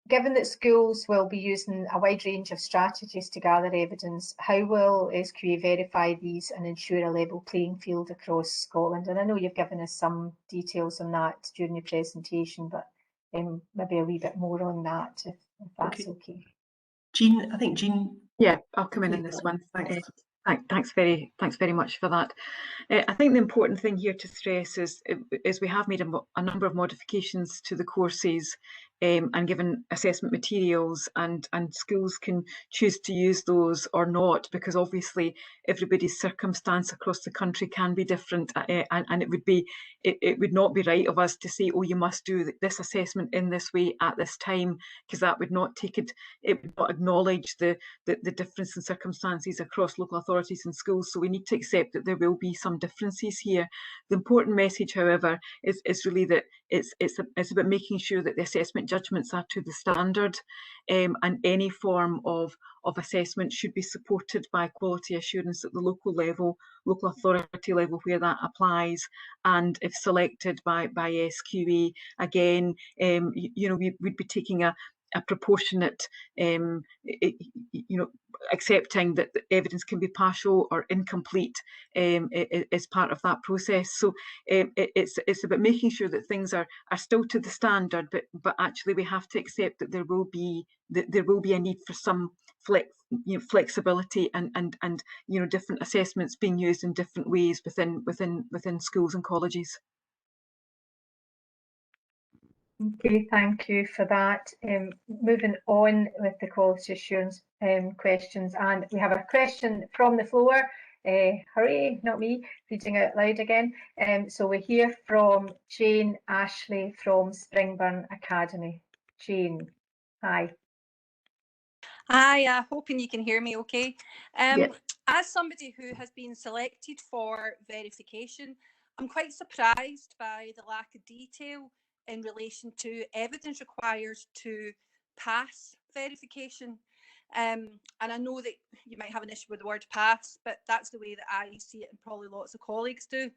Given that schools will be using a wide range of strategies to gather evidence, how will SQA verify these and ensure a level playing field across Scotland? And I know you've given us some details on that during your presentation, but maybe a wee bit more on that, if that's okay. Jean, I think Jean. Yeah, I'll come in this one. Thanks. Thanks very much for that. I think the important thing here to stress is we have made a number of modifications to the courses and given assessment materials, and schools can choose to use those or not, because obviously everybody's circumstance across the country can be different, and it would not be right of us to say, oh, you must do this assessment in this way at this time, because that would not it would not acknowledge the difference in circumstances across local authorities and schools. So we need to accept that there will be some differences here. The important message, however, is really that it's about making sure that the assessment judgments are to the standard, and any form of assessment should be supported by quality assurance at the local level, local authority level where that applies, and if selected by SQA, again, we'd be taking a proportionate, accepting that the evidence can be partial or incomplete as part of that process. So it's about making sure that things are still to the standard, but actually we have to accept that there will be a need for some flexibility and different assessments being used in different ways within schools and colleges. Okay, thank you for that. Moving on with the quality assurance questions, and we have a question from the floor. Hooray, not me reading out loud again. So we hear from Jane Ashley from Springburn Academy. Jane, hi. Hi, hoping you can hear me okay. Yep. As somebody who has been selected for verification, I'm quite surprised by the lack of detail in relation to evidence required to pass verification. And I know that you might have an issue with the word pass, but that's the way that I see it and probably lots of colleagues do.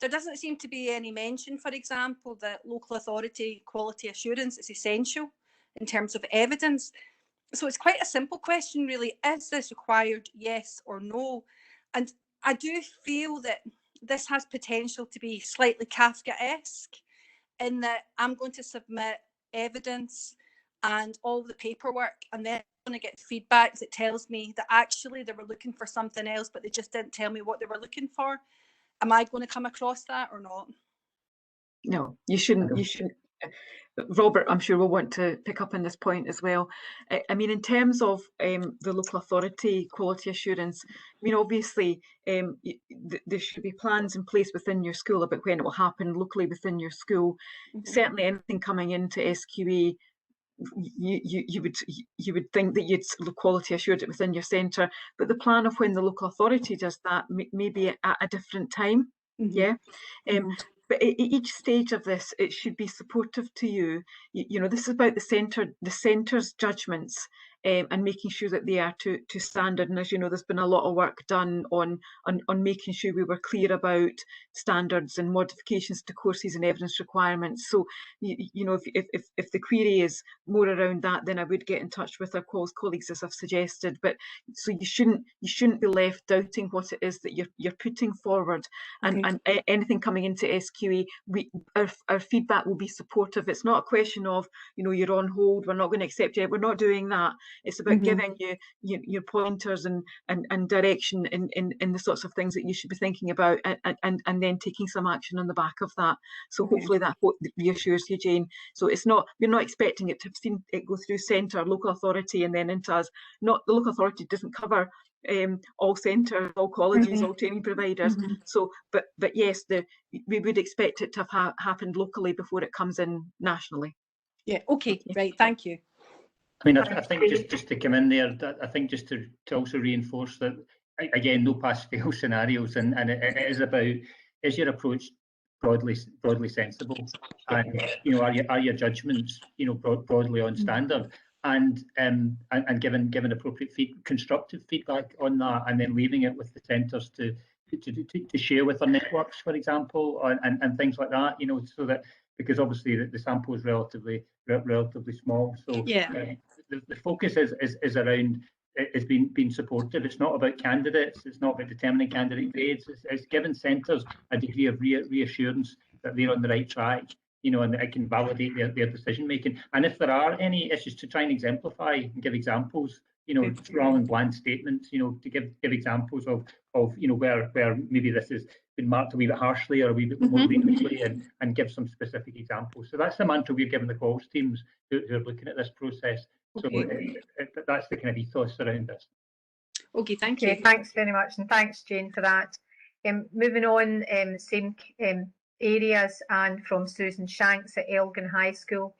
There doesn't seem to be any mention, for example, that local authority quality assurance is essential in terms of evidence. So it's quite a simple question, really. Is this required, yes or no? And I do feel that this has potential to be slightly Kafkaesque in that I'm going to submit evidence and all the paperwork, and then I'm going to get feedback that tells me that actually they were looking for something else, but they just didn't tell me what they were looking for. Am I going to come across that or not? No, you shouldn't. You shouldn't. Robert, I'm sure will want to pick up on this point as well. I mean, in terms of the local authority quality assurance, I mean, obviously there should be plans in place within your school about when it will happen locally within your school. Certainly anything coming into SQA, you would think that you'd quality assured it within your centre, but the plan of when the local authority does that may be at a different time. Yeah. But at each stage of this, it should be supportive to you. You know, this is about the centre's judgments and making sure that they are to standard. And as you know, there's been a lot of work done on making sure we were clear about standards and modifications to courses and evidence requirements. So, you know, if the query is more around that, then I would get in touch with our colleagues as I've suggested. But so you shouldn't be left doubting what it is that you're putting forward. And anything coming into SQA, our feedback will be supportive. It's not a question of, you know, you're on hold, we're not going to accept you. We're not doing that. It's about giving you your pointers and direction in the sorts of things that you should be thinking about, and then taking some action on the back of that. So hopefully that reassures you, Jane. So it's not, you're not expecting it to have seen it go through centre, local authority, and then into us. Not the local authority doesn't cover all centres, all colleges, all training providers. So, but yes, we would expect it to have happened locally before it comes in nationally. Yeah. Okay. Right. Thank you. I mean, I think just to come in there, I think just to also reinforce that, again, no pass-fail scenarios, and it is about, is your approach broadly sensible, and you know, are your judgments, you know, broadly on standard, and given appropriate constructive feedback on that, and then leaving it with the centres to share with their networks, for example, and things like that, you know, so that, because obviously the sample is relatively small. So yeah, the focus is around, it's been supportive. It's not about candidates. It's not about determining candidate grades. It's giving centres a degree of reassurance that they're on the right track, you know, and that it can validate their decision making. And if there are any issues, to try and exemplify and give examples, you know, rather than bland statements, you know, to give examples of you know, where maybe this has been marked a wee bit harshly or a wee bit more leniently, and give some specific examples. So that's the mantra we've given the quals teams who are looking at this process. So that's the kind of ethos around this. Okay, thank you. Thanks very much, and thanks, Jane, for that. Moving on, same areas, and from Susan Shanks at Elgin High School.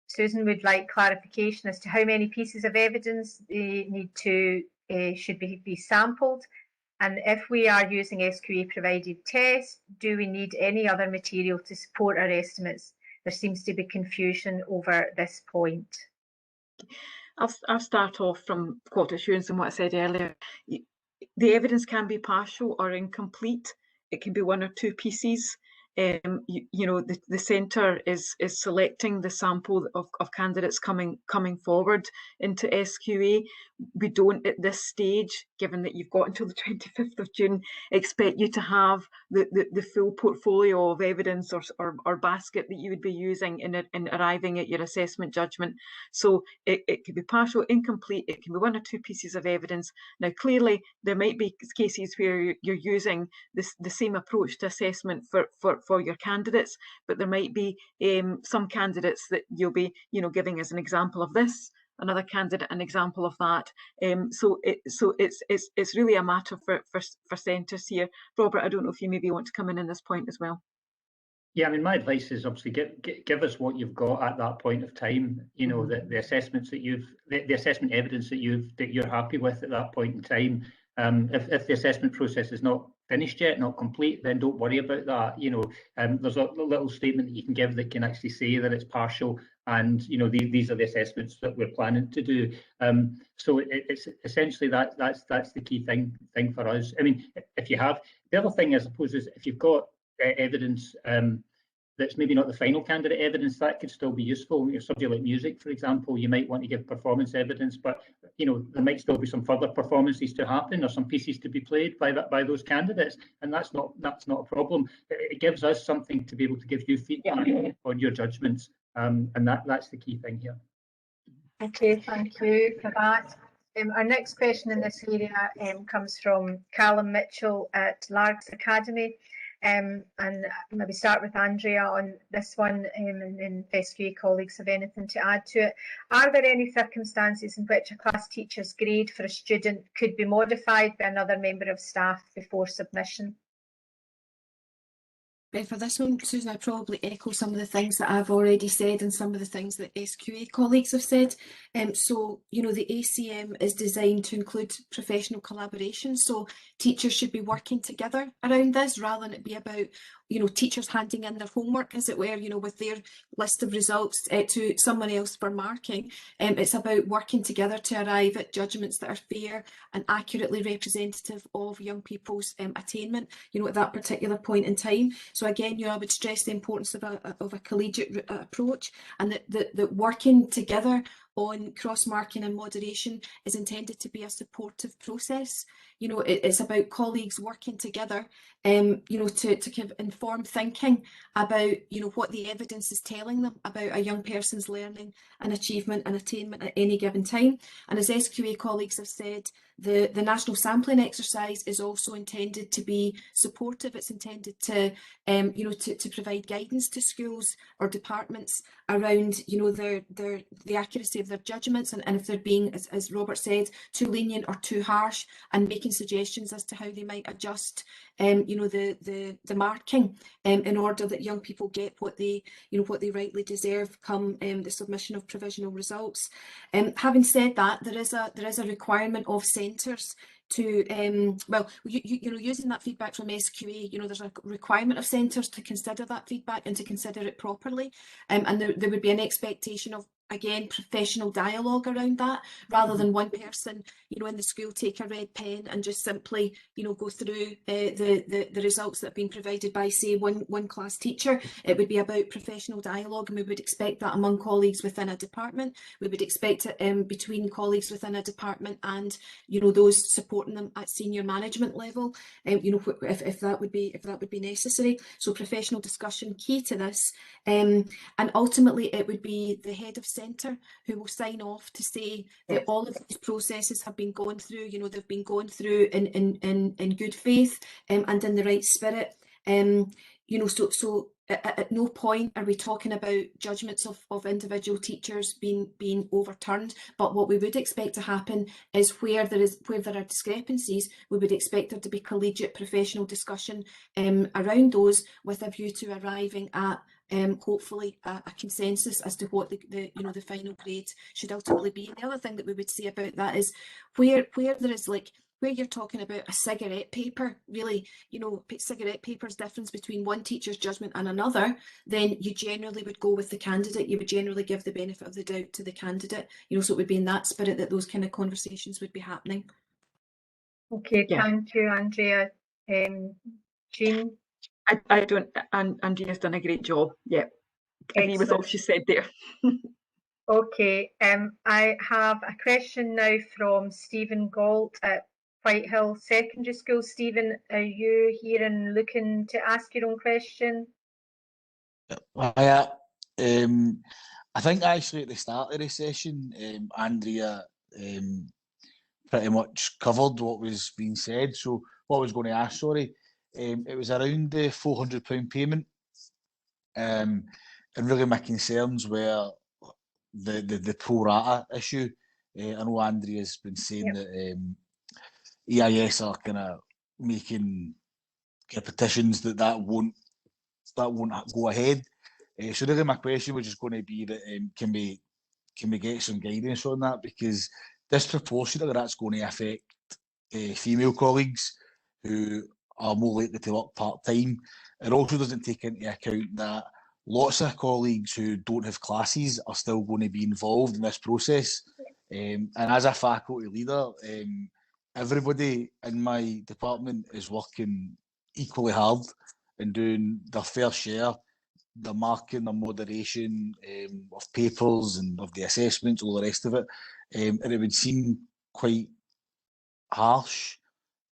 Susan would like clarification as to how many pieces of evidence they need to should be sampled, and if we are using SQA provided tests, do we need any other material to support our estimates? there seems to be confusion over this point. I'll start off from quality assurance and what I said earlier. The evidence can be partial or incomplete. It can be one or two pieces. You know, the centre is selecting the sample of candidates coming forward into SQA. We don't at this stage, given that you've got until the 25th of June, expect you to have the full portfolio of evidence or basket that you would be using in arriving at your assessment judgment. So it could be partial, incomplete, it can be one or two pieces of evidence. Now, clearly, there might be cases where you're using the same approach to assessment for your candidates, but there might be some candidates that you'll be, giving as an example of this, another candidate an example of that. So it's really a matter for centres here. Robert, I don't know if you maybe want to come in this point as well. Yeah, I mean, my advice is obviously give us what you've got at that point of time. You know, the assessments that the assessment evidence that you're happy with at that point in time. If the assessment process is not finished yet, not complete, then don't worry about that. You know, there's a little statement that you can give that can actually say that it's partial, and these are the assessments that we're planning to do. So it's essentially that's the key thing for us. I mean, if you have the other thing, I suppose, is if you've got evidence that's maybe not the final candidate evidence, that could still be useful. Your subject like music, for example, you might want to give performance evidence, but there might still be some further performances to happen or some pieces to be played by those candidates, and that's not a problem. It gives us something to be able to give you feedback on your judgments, and that's the key thing here. Okay, thank you for that. Our next question in this area comes from Callum Mitchell at Largs Academy. And maybe start with Andrea on this one, and then if SQA colleagues have anything to add to it. Are there any circumstances in which a class teacher's grade for a student could be modified by another member of staff before submission? For this one, Susan, I probably echo some of the things that I've already said and some of the things that SQA colleagues have said. So, the ACM is designed to include professional collaboration. So teachers should be working together around this rather than it be about, teachers handing in their homework, as it were, with their list of results to someone else for marking. It's about working together to arrive at judgments that are fair and accurately representative of young people's attainment, at that particular point in time. So again, I would stress the importance of a collegiate approach, and that working together on cross-marking and moderation is intended to be a supportive process. It's about colleagues working together, to give informed thinking about, what the evidence is telling them about a young person's learning and achievement and attainment at any given time. And as SQA colleagues have said, the national sampling exercise is also intended to be supportive. It's intended to, to provide guidance to schools or departments around, the accuracy of their judgments, and if they're being, as Robert said, too lenient or too harsh, and making suggestions as to how they might adjust, the marking, in order that young people get what they rightly deserve come the submission of provisional results. Having said that, there is a requirement of centres to using that feedback from SQA, there's a requirement of centres to consider that feedback and to consider it properly, and there would be an expectation of, again, professional dialogue around that, rather than one person, in the school take a red pen and just simply, go through the results that have been provided by, say, one class teacher. It would be about professional dialogue, and we would expect that among colleagues within a department. We would expect it between colleagues within a department and, those supporting them at senior management level, if that would be necessary. So professional discussion key to this, and ultimately it would be the head of centre who will sign off to say that all of these processes have been gone through, they've been going through in good faith, and in the right spirit. So at no point are we talking about judgments of individual teachers being overturned, but what we would expect to happen is where there are discrepancies, we would expect there to be collegiate professional discussion around those, with a view to arriving at hopefully a consensus as to what the final grade should ultimately be. And the other thing that we would say about that is where there is where you're talking about a cigarette paper, really, you know, cigarette paper's difference between one teacher's judgment and another, then you generally would go with the candidate. You would generally give the benefit of the doubt to the candidate, you know, so it would be in that spirit that those kind of conversations would be happening. Okay, Yeah. thank you, Andrea. Jean? I don't, and Andrea's done a great job. Yeah, agree with all Excellent. she said there. Okay, I have a question now from Stephen Galt at Whitehill Secondary School. Stephen, are you here and looking to ask your own question? Hiya. I think actually at the start of the session, Andrea pretty much covered what was being said. So what I was going to ask, sorry, it was around the £400 payment, and really my concerns were the pro rata issue. I know Andrea's been saying that EIS are kind of making petitions that won't go ahead. So really my question was just going to be that can we get some guidance on that, because disproportionately that's going to affect female colleagues who are more likely to work part-time. It also doesn't take into account that lots of colleagues who don't have classes are still going to be involved in this process. And as a faculty leader, everybody in my department is working equally hard and doing their fair share, the marking, the moderation of papers and of the assessments, all the rest of it. And it would seem quite harsh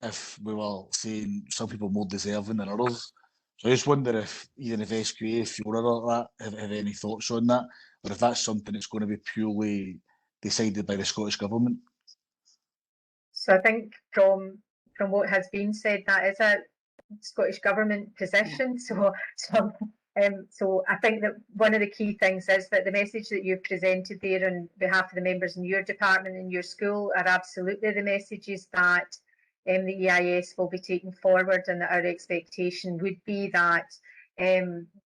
if we were saying some people more deserving than others. So I just wonder if either if SQA, if Fiona or that, have any thoughts on that, or if that's something that's going to be purely decided by the Scottish Government. So I think from what has been said, that is a Scottish Government position. So I think that one of the key things is that the message that you've presented there on behalf of the members in your department and your school are absolutely the messages that the EIS will be taking forward, and that our expectation would be that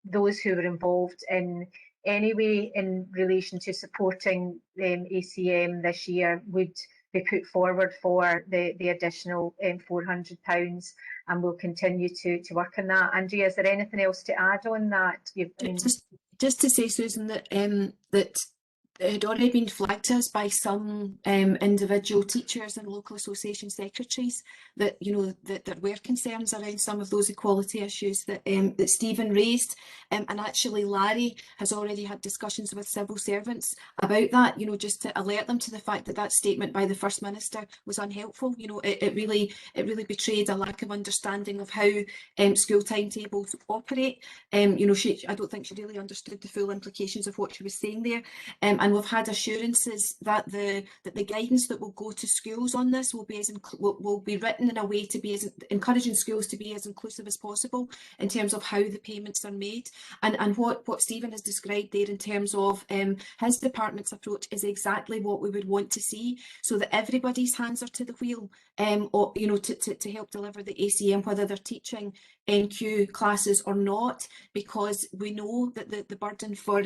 those who were involved in any way in relation to supporting ACM this year would be put forward for the additional £400, and we'll continue to work on that. Andrea, is there anything else to add on that? Just to say, Susan, that that it had already been flagged to us by some individual teachers and local association secretaries that, you know, that there were concerns around some of those equality issues that that Stephen raised, and actually Larry has already had discussions with civil servants about that, you know, just to alert them to the fact that that statement by the First Minister was unhelpful. You know, it really betrayed a lack of understanding of how school timetables operate. You know, I don't think she really understood the full implications of what she was saying there. And we've had assurances that the guidance that will go to schools on this will be written in a way to be as encouraging schools to be as inclusive as possible in terms of how the payments are made. And what Stephen has described there in terms of his department's approach is exactly what we would want to see, so that everybody's hands are to the wheel, or, you know, to help deliver the ACM, whether they're teaching NQ classes or not, because we know that the burden for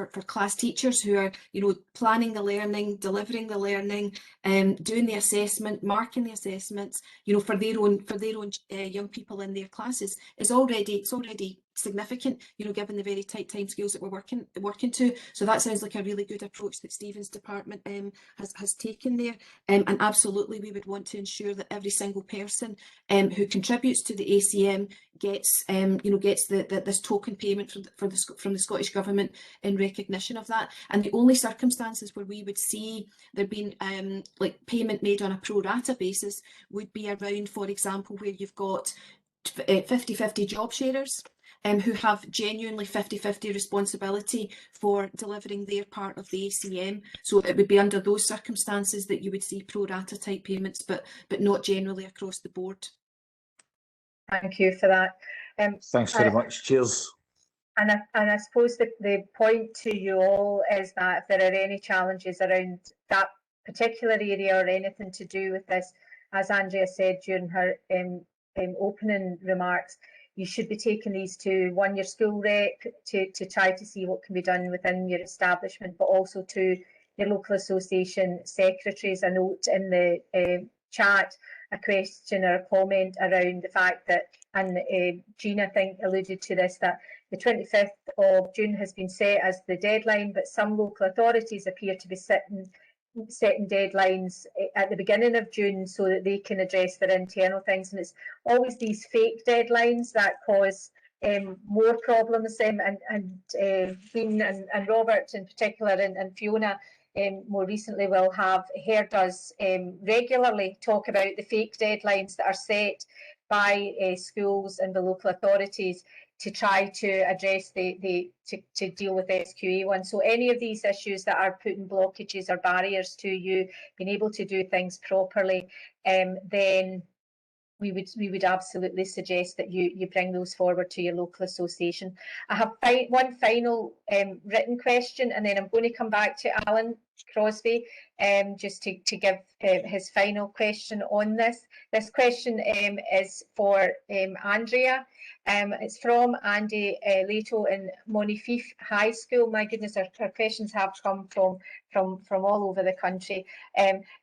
for class teachers who are, you know, planning the learning, delivering the learning, doing the assessment, marking the assessments, you know, for their own young people in their classes is already significant, you know, given the very tight timescales that we're working to. So that sounds like a really good approach that Stephen's department has taken there, and absolutely we would want to ensure that every single person who contributes to the ACM gets this token payment from the Scottish Government in recognition of that. And the only circumstances where we would see there being like payment made on a pro rata basis would be around, for example, where you've got 50-50 job sharers who have genuinely 50-50 responsibility for delivering their part of the ACM. So it would be under those circumstances that you would see pro rata type payments, but not generally across the board. Thank you for that. Thanks very much. Cheers. And I suppose the point to you all is that if there are any challenges around that particular area or anything to do with this, as Andrea said during her opening remarks, you should be taking these to your school rep to try to see what can be done within your establishment, but also to your local association secretaries a note in the chat, a question or a comment around the fact that, and Jean I think alluded to this, that the 25th of June has been set as the deadline, but some local authorities appear to be setting deadlines at the beginning of June so that they can address their internal things, and it's always these fake deadlines that cause more problems. And Dean and Robert in particular, and Fiona more recently will have heard us regularly talk about the fake deadlines that are set by schools and the local authorities to try to address to deal with SQA1. So any of these issues that are putting blockages or barriers to you being able to do things properly, then we would absolutely suggest that you bring those forward to your local association. I have one final written question, and then I'm going to come back to Alan Crosbie just to give his final question on this. This question is for Andrea. It's from Andy Leto in Monifif High School. My goodness, our questions have come from all over the country.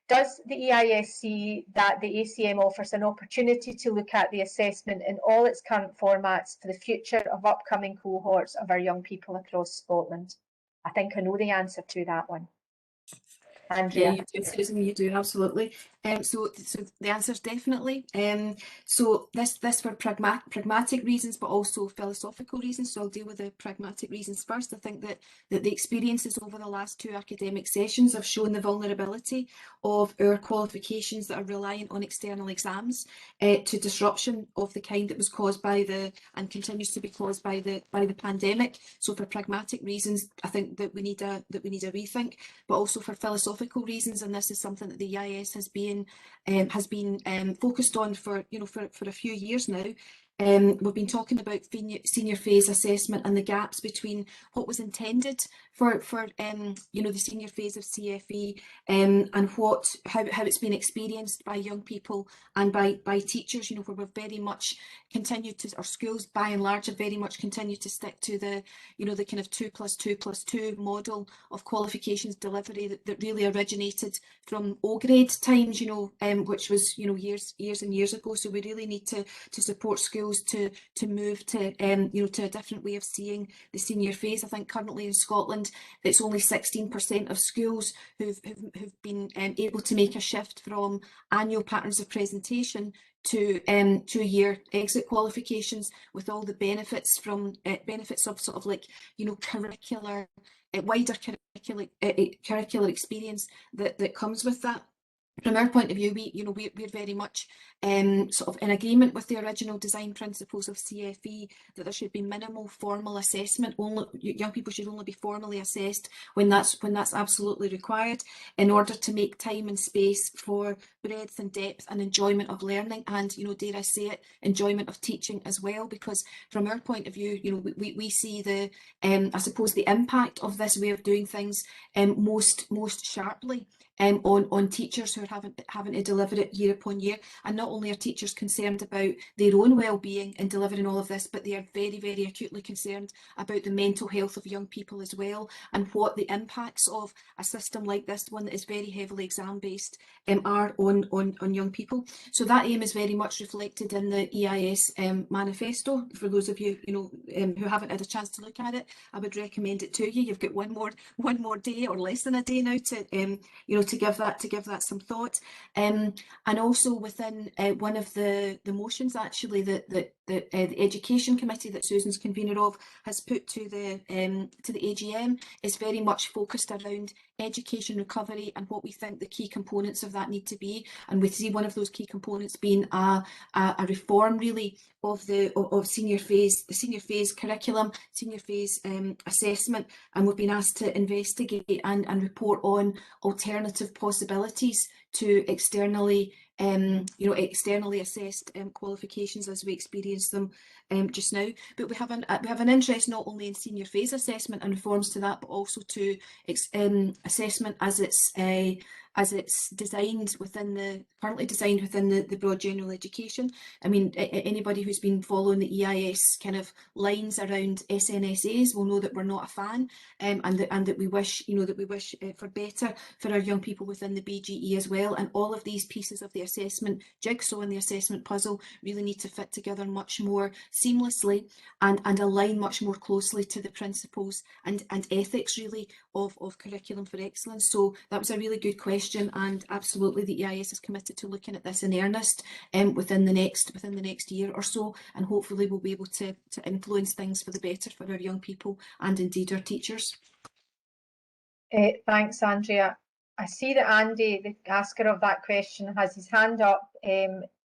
Does the EIS see that the ACM offers an opportunity to look at the assessment in all its current formats for the future of upcoming cohorts of our young people across Scotland? I think I know the answer to that one. Andrea. Yeah, you do, Susan, you do, absolutely. So the answer is definitely. So this for pragmatic reasons, but also philosophical reasons. So I'll deal with the pragmatic reasons first. I think that the experiences over the last 2 academic sessions have shown the vulnerability of our qualifications that are reliant on external exams to disruption of the kind that was caused by and continues to be caused by the pandemic. So for pragmatic reasons, I think that we need a rethink, but also for philosophical reasons, and this is something that the EIS has been focused on for a few years now. We've been talking about senior phase assessment and the gaps between what was intended for the senior phase of CFE and how it's been experienced by young people and by teachers. Where we've very much continued to, our schools by and large have very much continued to stick to the the kind of 2+2+2 model of qualifications delivery that really originated from O-grade times, which was years and years ago. So we really need to support schools to move to to a different way of seeing the senior phase. I think currently in Scotland it's only 16% of schools who've been able to make a shift from annual patterns of presentation to 2-year exit qualifications, with all the benefits of sort of like curricular wider curricular experience that comes with that. From our point of view, we're very much sort of in agreement with the original design principles of CFE, that there should be minimal formal assessment. Young people should only be formally assessed when that's absolutely required, in order to make time and space for breadth and depth and enjoyment of learning, and dare I say it, enjoyment of teaching as well. Because from our point of view, we see the I suppose the impact of this way of doing things most sharply on teachers who are having to deliver it year upon year. And not only are teachers concerned about their own well-being in delivering all of this, but they are very, very acutely concerned about the mental health of young people as well, and what the impacts of a system like this, one that is very heavily exam-based, are on young people. So that aim is very much reflected in the EIS manifesto. For those of you who haven't had a chance to look at it, I would recommend it to you. You've got one more day or less than a day now to give that some thought. And also within one of the motions actually that the Education Committee that Susan's convener of has put to the AGM is very much focused around education recovery and what we think the key components of that need to be. And we see one of those key components being a reform really of the senior phase curriculum, senior phase assessment, and we've been asked to investigate and report on alternative possibilities to externally assessed qualifications as we experience them just now. But we have an interest not only in senior phase assessment and reforms to that, but also to assessment as it's as it's designed within currently designed within the broad general education. I mean, anybody who's been following the EIS kind of lines around SNSAs will know that we're not a fan, and that we wish, for better for our young people within the BGE as well. And all of these pieces of the assessment jigsaw and the assessment puzzle really need to fit together much more seamlessly and align much more closely to the principles and ethics really of curriculum for excellence. So that was a really good question, and absolutely the EIS is committed to looking at this in earnest within the next year or so, and hopefully we'll be able to influence things for the better for our young people and indeed our teachers. Thanks, Andrea. I see that Andy, the asker of that question, has his hand up,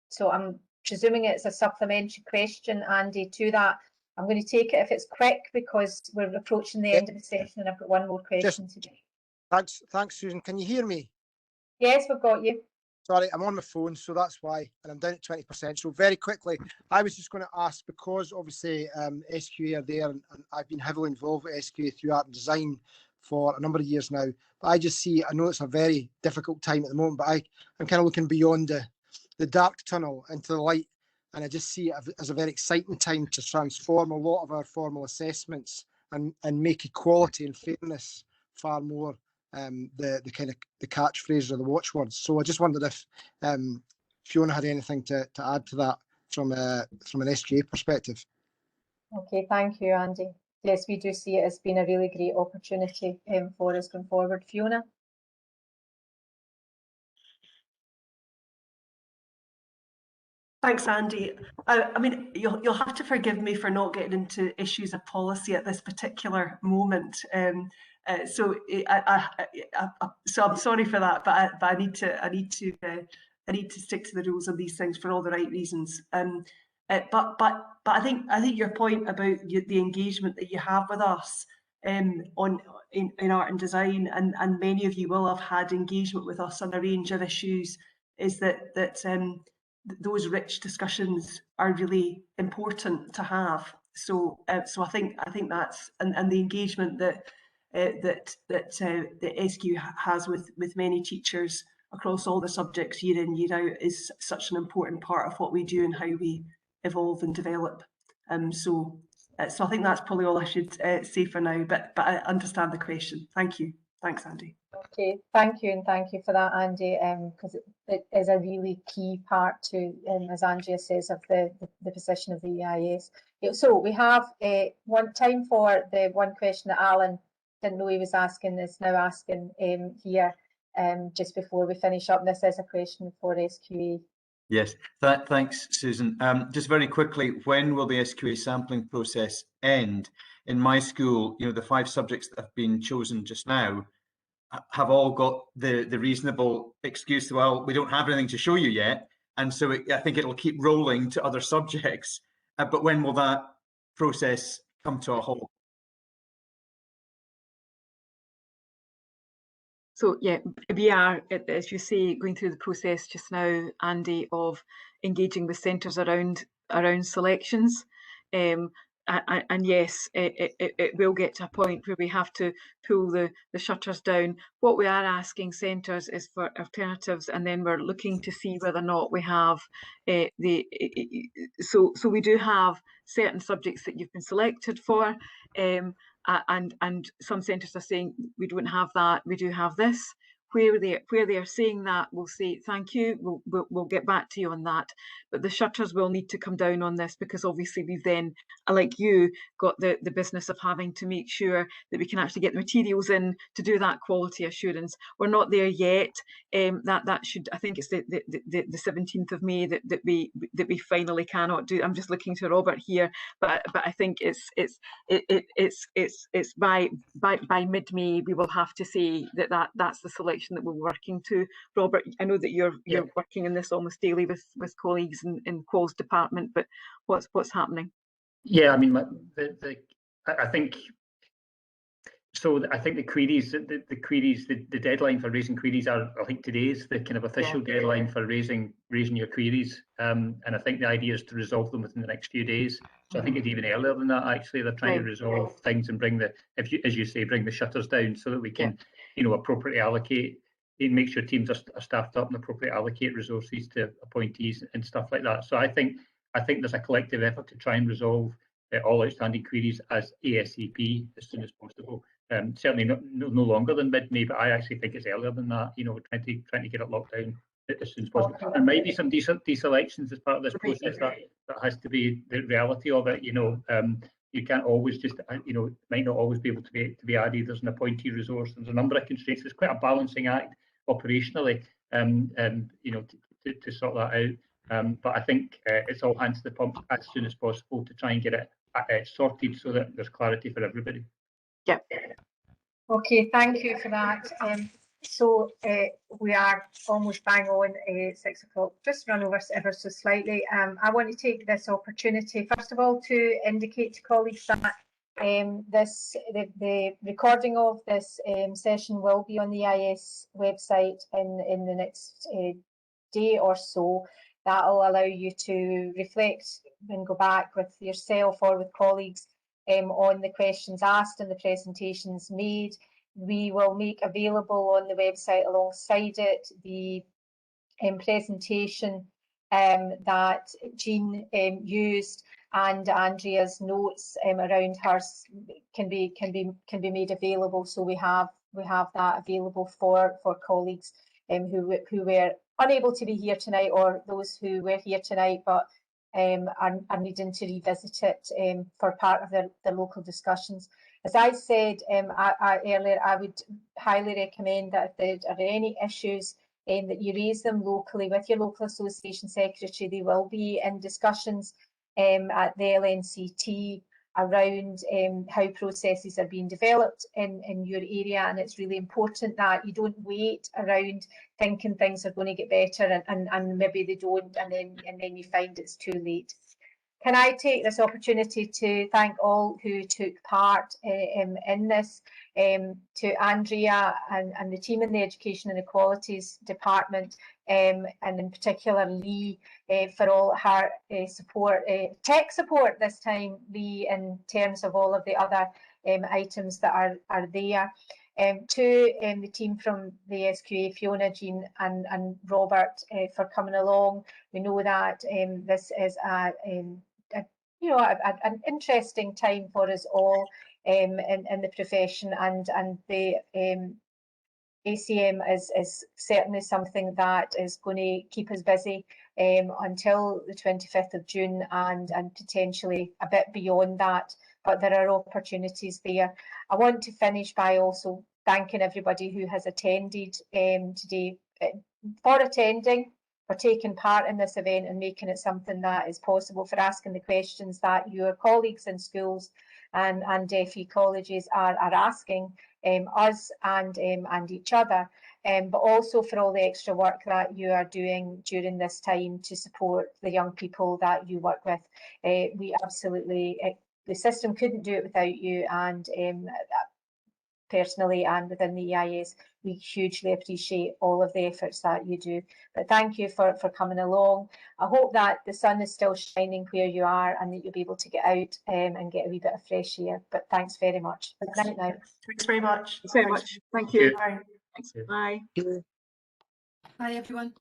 so I'm presuming it's a supplementary question, Andy, to that. I'm going to take it if it's quick, because we're approaching the end of the session and I've got one more question today. Thanks, Susan. Can you hear me? Yes, we've got you. Sorry, I'm on my phone, so that's why, and I'm down at 20%. So very quickly, I was just going to ask, because obviously SQA are there, and I've been heavily involved with SQA through art and design for a number of years now. But I just see, I know it's a very difficult time at the moment, but I'm kind of looking beyond the dark tunnel into the light, and I just see it as a very exciting time to transform a lot of our formal assessments and make equality and fairness far more the kind of the catchphrase or the watchwords. So I just wondered if Fiona had anything to add to that from an SQA perspective. Okay, thank you, Andy. Yes, we do see it as being a really great opportunity for us going forward. Fiona? Thanks, Andy. I mean, you'll have to forgive me for not getting into issues of policy at this particular moment. So I'm sorry for that, but I need to stick to the rules of these things for all the right reasons. But I think your point about the engagement that you have with us in art and design, and many of you will have had engagement with us on a range of issues, is that those rich discussions are really important to have. So I think that's and the engagement that the SQ has with many teachers across all the subjects year in, year out is such an important part of what we do and how we evolve and develop. So I think that's probably all I should say for now, but I understand the question. Thank you. Thanks, Andy. Okay, thank you, and thank you for that, Andy, because it is a really key part to, as Andrea says, of the position of the EIS. So we have one time for the one question that Alan didn't know he was asking, is now asking here, just before we finish up. This is a question for SQA. Yes, thanks, Susan. Just very quickly, when will the SQA sampling process end? In my school, the 5 subjects that have been chosen just now have all got the reasonable excuse, well, we don't have anything to show you yet, and so I think it'll keep rolling to other subjects. But when will that process come to a halt? So yeah, we are, as you say, going through the process just now, Andy, of engaging with centres around selections. And yes, it will get to a point where we have to pull the shutters down. What we are asking centres is for alternatives, and then we're looking to see whether or not we have so we do have certain subjects that you've been selected for, and some centres are saying we don't have that, we do have this. Where they are saying that, we'll say thank you, we'll get back to you on that. But the shutters will need to come down on this, because obviously we've then, like you, got the business of having to make sure that we can actually get the materials in to do that quality assurance. We're not there yet. That should, I think it's the 17th of May that we finally cannot do. I'm just looking to Robert here, but I think it's by mid-May we will have to say that's the selection that we're working to. Robert, I know that you're working in this almost daily with colleagues in Qual's department, but what's happening? Yeah, I mean, I think so. I think the queries, the deadline for raising queries I think today is the kind of official deadline for raising your queries, and I think the idea is to resolve them within the next few days. So I think it's even earlier than that. Actually, they're trying to resolve things and bring as you say, bring the shutters down so that we can, appropriately allocate make sure teams are staffed up and appropriately allocate resources to appointees and stuff like that. So I think there's a collective effort to try and resolve all outstanding queries as ASAP as soon as possible. Certainly no longer than mid-May, but I actually think it's earlier than that. You know, trying to get it locked down as soon as possible. There might be some deselections as part of this process. That has to be the reality of it. You know, you can't always just, you know, might not always be able to be added as an appointee resource. There's a number of constraints. It's quite a balancing act operationally, you know, to sort that out. But I think it's all hands to the pump as soon as possible to try and get it sorted so that there's clarity for everybody. Yeah. Okay, thank you for that. So we are almost bang on 6 o'clock, just run over ever so slightly. I want to take this opportunity, first of all, to indicate to colleagues that the recording of this session will be on the EIS website in the next day or so. That will allow you to reflect and go back with yourself or with colleagues on the questions asked and the presentations made. We will make available on the website alongside it the presentation that Jean used, and Andrea's notes around hers can be made available. So we have that available for colleagues who were unable to be here tonight, or those who were here tonight but are needing to revisit it for part of their local discussions. As I said earlier, I would highly recommend that if there are any issues that you raise them locally with your local association secretary. They will be in discussions at the LNCT around how processes are being developed in your area, and it's really important that you don't wait around thinking things are going to get better and maybe they don't, and then you find it's too late. Can I take this opportunity to thank all who took part in this, to Andrea and the team in the Education and Equalities Department, and in particular Lee, for all her support, tech support this time, Lee, in terms of all of the other items that are there. To the team from the SQA, Fiona, Jean and Robert, for coming along. We know that this is an interesting time for us all in the profession, and the ACM is certainly something that is going to keep us busy until the 25th of June and potentially a bit beyond that, but there are opportunities there. I want to finish by also thanking everybody who has attended today, for attending, for taking part in this event and making it something that is possible, for asking the questions that your colleagues in schools and FE colleges are asking us and each other, but also for all the extra work that you are doing during this time to support the young people that you work with. We absolutely, the system couldn't do it without you, and personally and within the EIS, we hugely appreciate all of the efforts that you do. But thank you for coming along. I hope that the sun is still shining where you are and that you'll be able to get out and get a wee bit of fresh air. But thanks very much. Good night now. Thanks very much. Thanks very much. Thank you. Bye. Bye. Bye everyone.